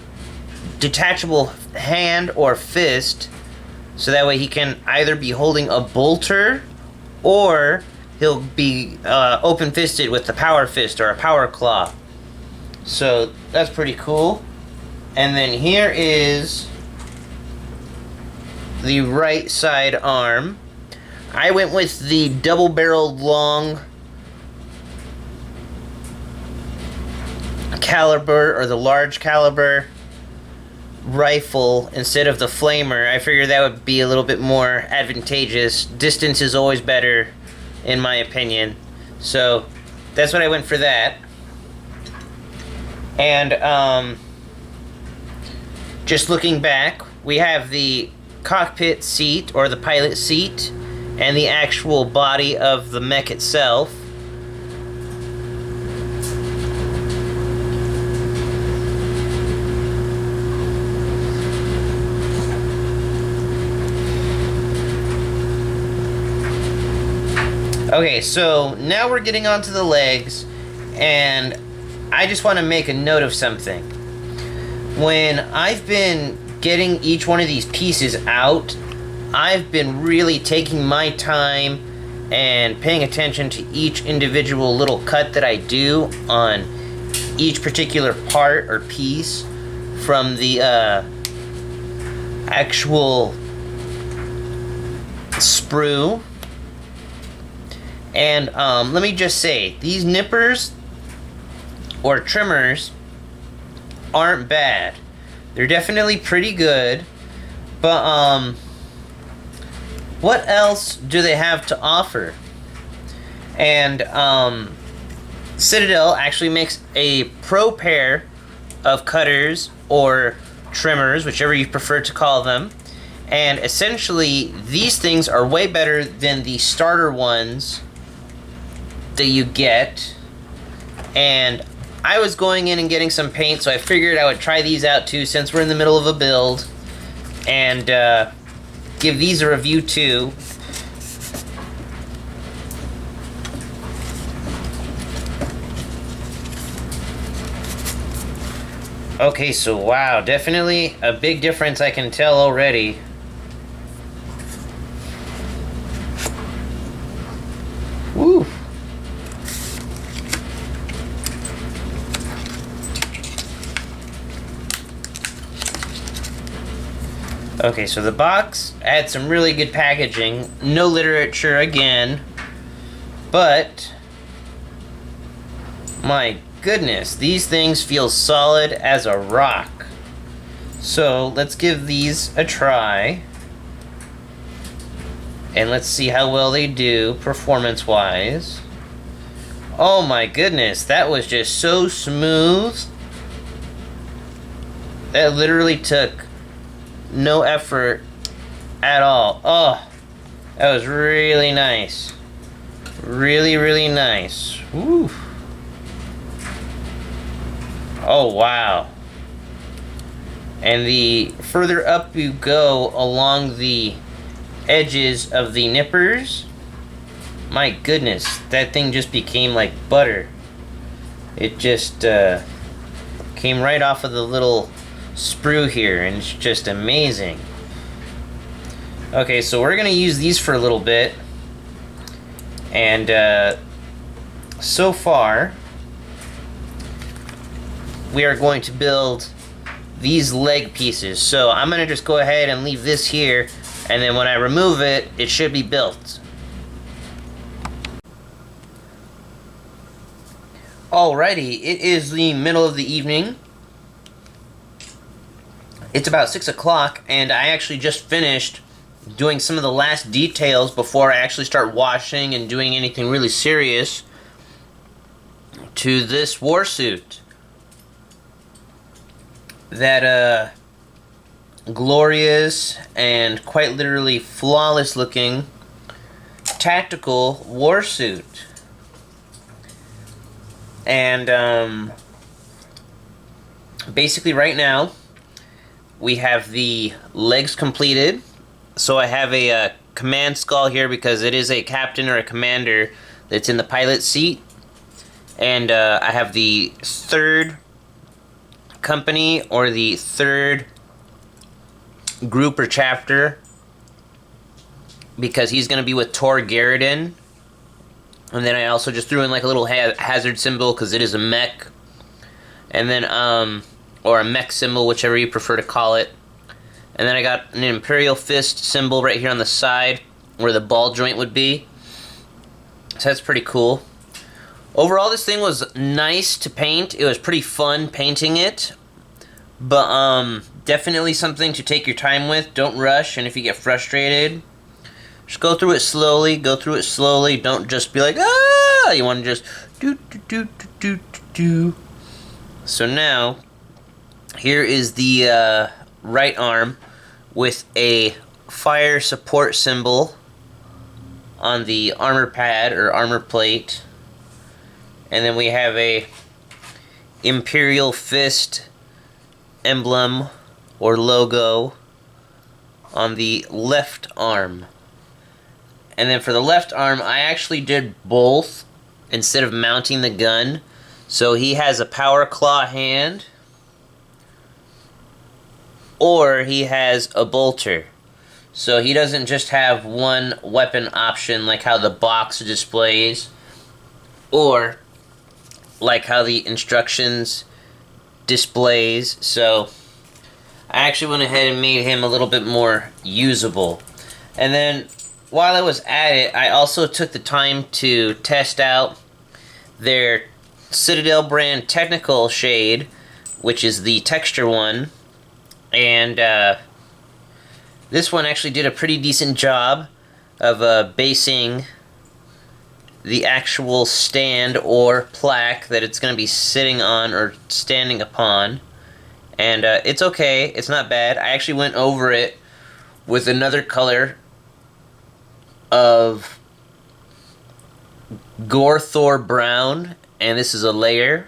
detachable hand or fist, so that way he can either be holding a bolter or he'll be open-fisted with the power fist or a power claw. So that's pretty cool. And then here is the right side arm. I went with the double-barreled long caliber, or the large caliber rifle instead of the flamer. I figured that would be a little bit more advantageous. Distance is always better in my opinion, so that's what I went for that. And just looking back, we have the cockpit seat or the pilot seat and the actual body of the mech itself. Okay, so now we're getting onto the legs, and I just want to make a note of something. When I've been getting each one of these pieces out, I've been really taking my time and paying attention to each individual little cut that I do on each particular part or piece from the actual sprue. And let me just say, these nippers or trimmers aren't bad. They're definitely pretty good, but what else do they have to offer? And Citadel actually makes a pro pair of cutters or trimmers, whichever you prefer to call them, and essentially these things are way better than the starter ones that you get. And I was going in and getting some paint, so I figured I would try these out too since we're in the middle of a build, and give these a review too. Okay, so wow, definitely a big difference I can tell already. Woo! Okay, so the box had some really good packaging. No literature again. But my goodness, these things feel solid as a rock. So let's give these a try. And let's see how well they do performance-wise. Oh my goodness, that was just so smooth. That literally took no effort at all. Oh, that was really nice. Really, really nice. Woo. Oh, wow. And the further up you go along the edges of the nippers, my goodness, that thing just became like butter. It just came right off of the little sprue here, and it's just amazing. Okay, so we're gonna use these for a little bit, and so far we are going to build these leg pieces. So I'm gonna just go ahead and leave this here, and then when I remove it, it should be built. Alrighty, it is the middle of the evening. It's about 6 o'clock, and I actually just finished doing some of the last details before I actually start washing and doing anything really serious to this warsuit. That glorious and quite literally flawless looking tactical warsuit. And basically right now we have the legs completed. So I have a command skull here because it is a captain or a commander that's in the pilot seat. And I have the third company or the third group or chapter because he's going to be with Tor Garridan. And then I also just threw in like a little hazard symbol because it is a mech. And then, or a mech symbol, whichever you prefer to call it. And then I got an Imperial Fist symbol right here on the side where the ball joint would be. So that's pretty cool. Overall, this thing was nice to paint. It was pretty fun painting it. But definitely something to take your time with. Don't rush, and if you get frustrated, just go through it slowly. Go through it slowly. Don't just be like, ah! You want to just do. So now, here is the right arm with a fire support symbol on the armor pad or armor plate. And then we have a Imperial Fist emblem or logo on the left arm. And then for the left arm, I actually did both instead of mounting the gun. So he has a power claw hand, or he has a bolter. So he doesn't just have one weapon option like how the box displays, or like how the instructions displays. So I actually went ahead and made him a little bit more usable. And then while I was at it, I also took the time to test out their Citadel brand technical shade, which is the texture one. And this one actually did a pretty decent job of basing the actual stand or plaque that it's going to be sitting on or standing upon. And it's okay, it's not bad. I actually went over it with another color of Gorthor Brown, and this is a layer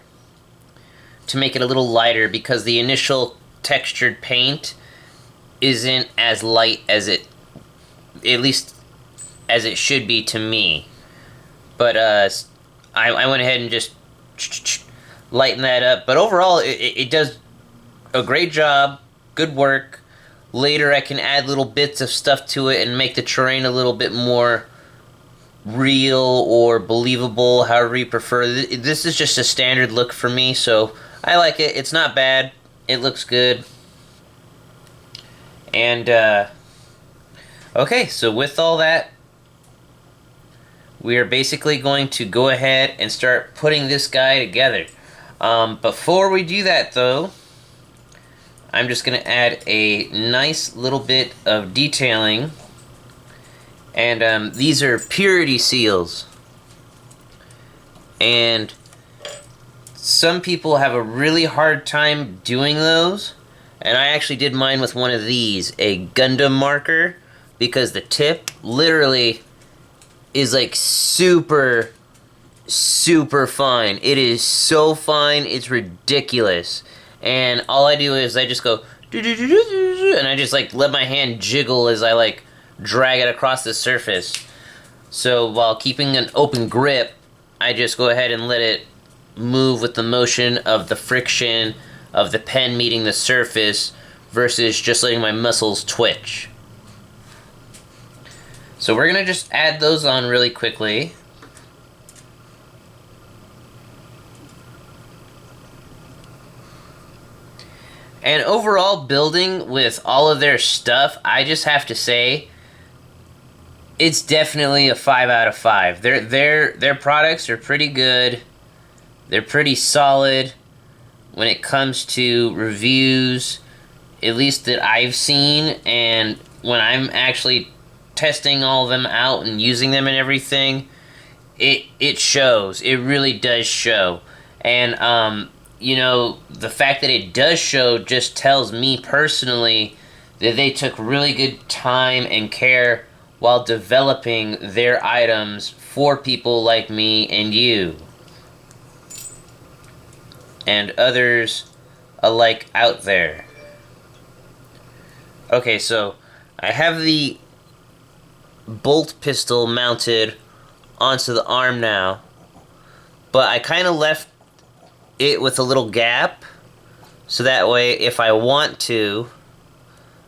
to make it a little lighter because the initial textured paint isn't as light as it, at least as it should be to me. But I went ahead and just lighten that up. But overall, it does a great job. Good work. Later I can add little bits of stuff to it and make the terrain a little bit more real or believable, however you prefer. This is just a standard look for me, so I like it. It's not bad. It looks good. And, okay, so with all that, we are basically going to go ahead and start putting this guy together. Before we do that, though, I'm just going to add a nice little bit of detailing. And these are purity seals. And some people have a really hard time doing those. And I actually did mine with one of these, a Gundam marker, because the tip literally is like super fine. It is so fine, it's ridiculous. And all I do is I just go and I just like let my hand jiggle as I like drag it across the surface. So while keeping an open grip, I just go ahead and let it move with the motion of the friction of the pen meeting the surface versus just letting my muscles twitch. So we're gonna just add those on really quickly. And overall, building with all of their stuff, I just have to say, it's definitely a 5 out of 5. Their products are pretty good. They're pretty solid when it comes to reviews, at least that I've seen, and when I'm actually testing all of them out and using them and everything, it shows. It really does show. And you know, the fact that it does show just tells me personally that they took really good time and care while developing their items for people like me and you. And others alike out there. Okay, so I have the bolt pistol mounted onto the arm now, but I kind of left it with a little gap, so that way if I want to,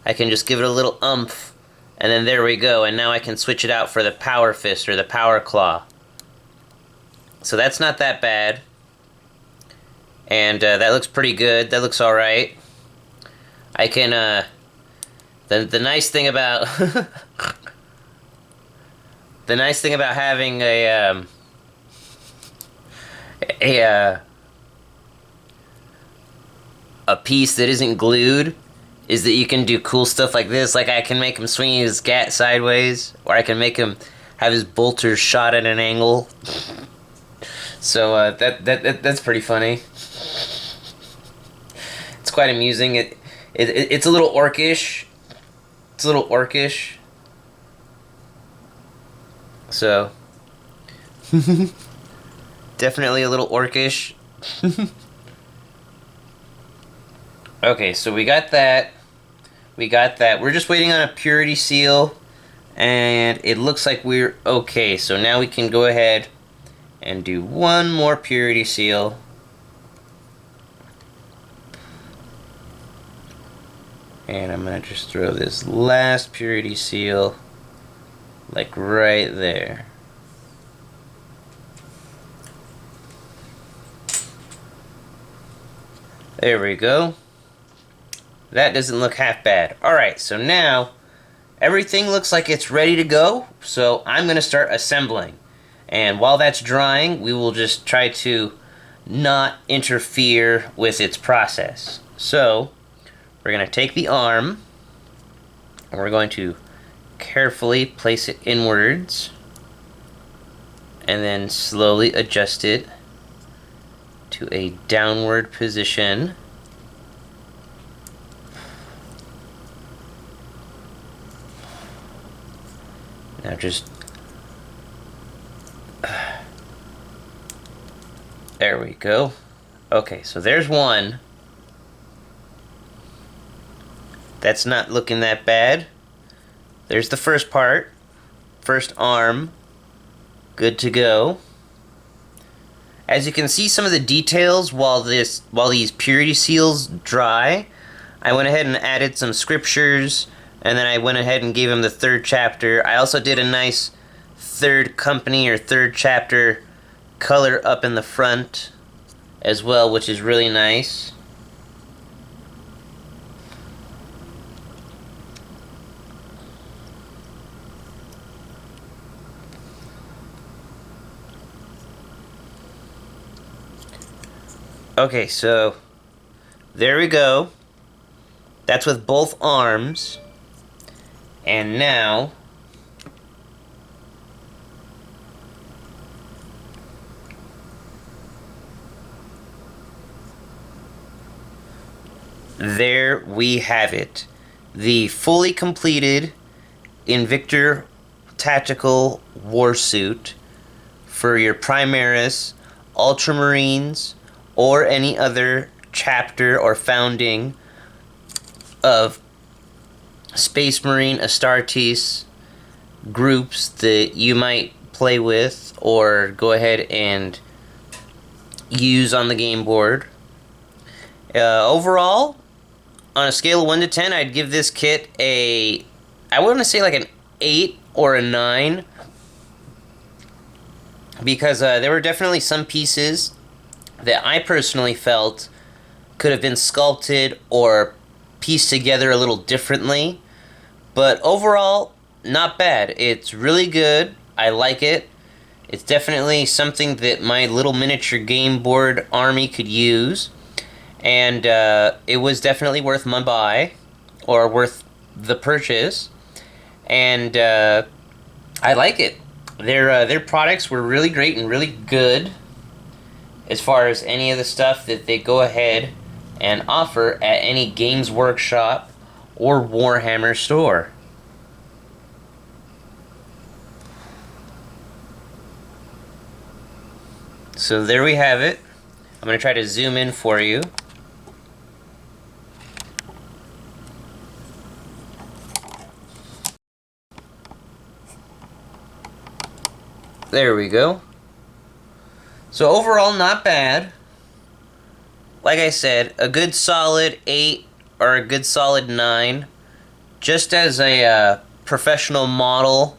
I can just give it a little oomph, and then there we go, and now I can switch it out for the power fist or the power claw. So that's not that bad. And that looks pretty good. That looks alright. I can, the nice thing about the nice thing about having a piece that isn't glued is that you can do cool stuff like this. Like I can make him swing his gat sideways, or I can make him have his bolters shot at an angle. So that's pretty funny. It's quite amusing. It's a little orcish. It's a little orcish. So definitely a little orcish. Okay, so we got that. We got that. We're just waiting on a purity seal, and it looks like we're okay. So now we can go ahead and do one more purity seal. And I'm going to just throw this last purity seal like right there. There we go. That doesn't look half bad. Alright, so now everything looks like it's ready to go. So I'm going to start assembling. And while that's drying, we will just try to not interfere with its process. So we're going to take the arm, and we're going to carefully place it inwards, and then slowly adjust it to a downward position. Now just... there we go. Okay, so there's one. That's not looking that bad. There's the first part. First arm. Good to go. As you can see some of the details while these purity seals dry, I went ahead and added some scriptures, and then I went ahead and gave them the third chapter. I also did a nice third company or third chapter color up in the front as well, which is really nice. Okay, so there we go. That's with both arms. And now there we have it. The fully completed Invictor Tactical Warsuit for your Primaris, Ultramarines, or any other chapter or founding of Space Marine Astartes groups that you might play with or go ahead and use on the game board. Overall, on a scale of 1 to 10, I'd give this kit a, I want to say like an 8 or a 9, because there were definitely some pieces that I personally felt could have been sculpted or pieced together a little differently. But overall, not bad. It's really good. I like it. It's definitely something that my little miniature game board army could use. And it was definitely worth my buy, or worth the purchase. And I like it. Their products were really great and really good as far as any of the stuff that they go ahead and offer at any Games Workshop or Warhammer store. So there we have it. I'm going to try to zoom in for you. There we go. So overall, not bad. Like I said, a good solid 8 or a good solid 9. Just as a professional model,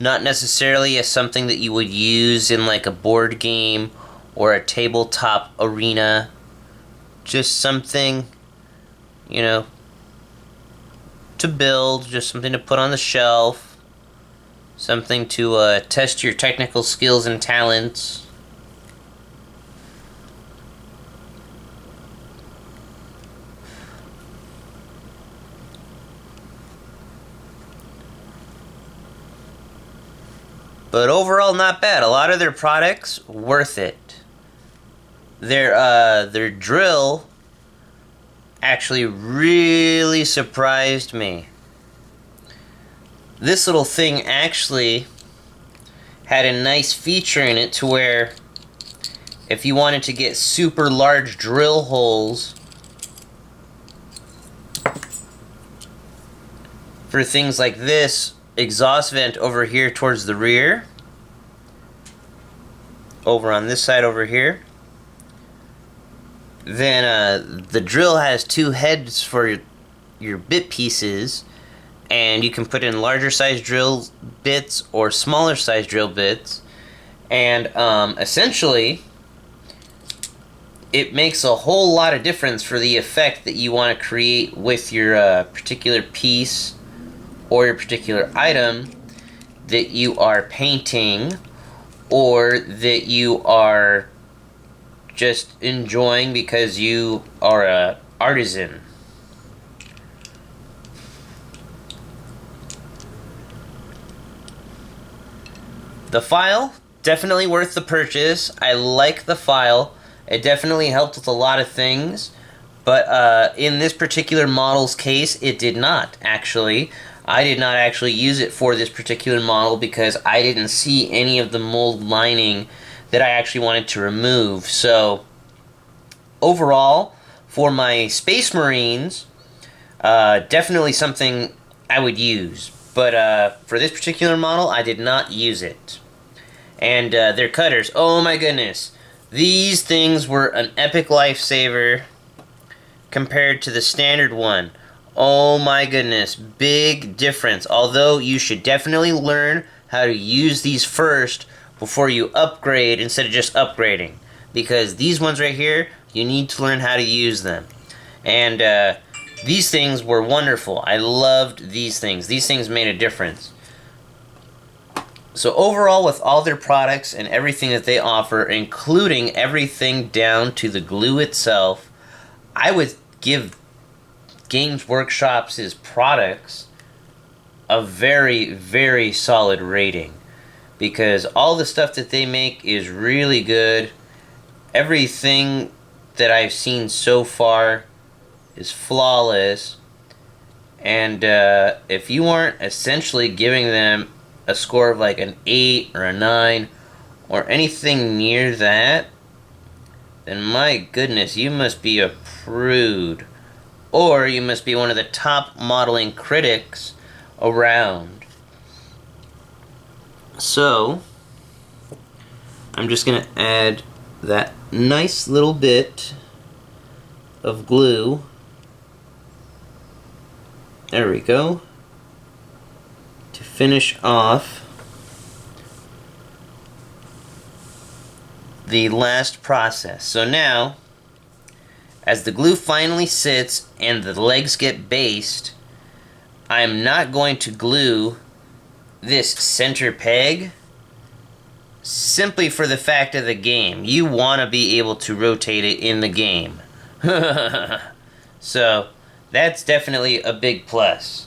not necessarily as something that you would use in like a board game or a tabletop arena. Just something, you know, to build, just something to put on the shelf. Something to test your technical skills and talents. But overall, not bad. A lot of their products, worth it. Their drill actually really surprised me. This little thing actually had a nice feature in it to where if you wanted to get super large drill holes for things like this exhaust vent over here towards the rear, over on this side over here, then the drill has two heads for your bit pieces, and you can put in larger size drill bits or smaller size drill bits, and essentially it makes a whole lot of difference for the effect that you want to create with your particular piece or your particular item that you are painting or that you are just enjoying because you are an artisan. The file, definitely worth the purchase. I like the file. It definitely helped with a lot of things, but in this particular model's case, it did not, actually. I did not actually use it for this particular model because I didn't see any of the mold lining that I actually wanted to remove. So, overall, for my Space Marines, definitely something I would use. But for this particular model, I did not use it. And their cutters, oh my goodness. These things were an epic lifesaver compared to the standard one. Oh my goodness, big difference. Although you should definitely learn how to use these first before you upgrade instead of just upgrading. Because these ones right here, you need to learn how to use them. And these things were wonderful. I loved these things. These things made a difference. So overall, with all their products and everything that they offer, including everything down to the glue itself, I would give Games Workshop's products a very, very solid rating. Because all the stuff that they make is really good. Everything that I've seen so far is flawless. And if you weren't essentially giving them a score of like an 8 or a 9 or anything near that, then my goodness, you must be a prude. Or you must be one of the top modeling critics around. So, I'm just going to add that nice little bit of glue. There we go. To finish off the last process. So now, as the glue finally sits and the legs get based, I'm not going to glue this center peg simply for the fact of the game. You want to be able to rotate it in the game. So, that's definitely a big plus.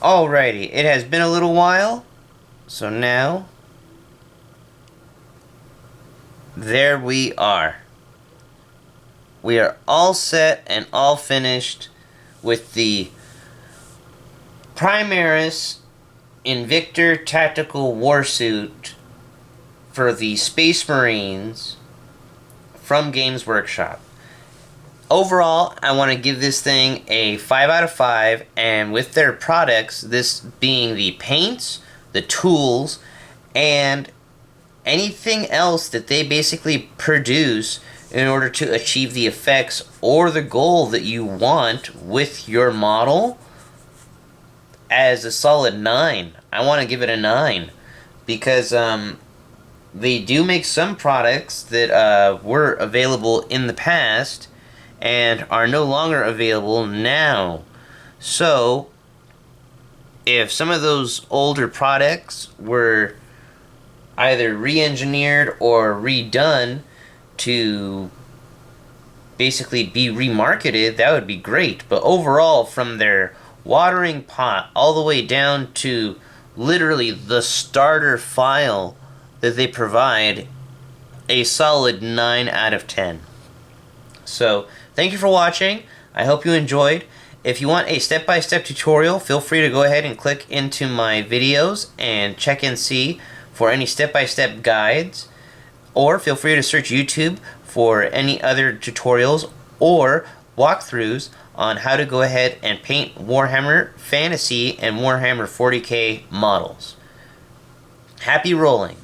Alrighty, it has been a little while, so now, there we are. We are all set and all finished with the Primaris Invictor Tactical Warsuit for the Space Marines from Games Workshop. Overall, I want to give this thing a 5 out of 5, and with their products, this being the paints, the tools, and anything else that they basically produce in order to achieve the effects or the goal that you want with your model, as a solid 9. I want to give it a 9, because they do make some products that were available in the past and are no longer available now. So, if some of those older products were either re-engineered or redone to basically be remarketed, that would be great. But overall, from their watering pot all the way down to literally the starter file that they provide, a solid 9 out of 10. So, thank you for watching. I hope you enjoyed. If you want a step-by-step tutorial, feel free to go ahead and click into my videos and check and see for any step-by-step guides. Or feel free to search YouTube for any other tutorials or walkthroughs on how to go ahead and paint Warhammer Fantasy and Warhammer 40K models. Happy rolling!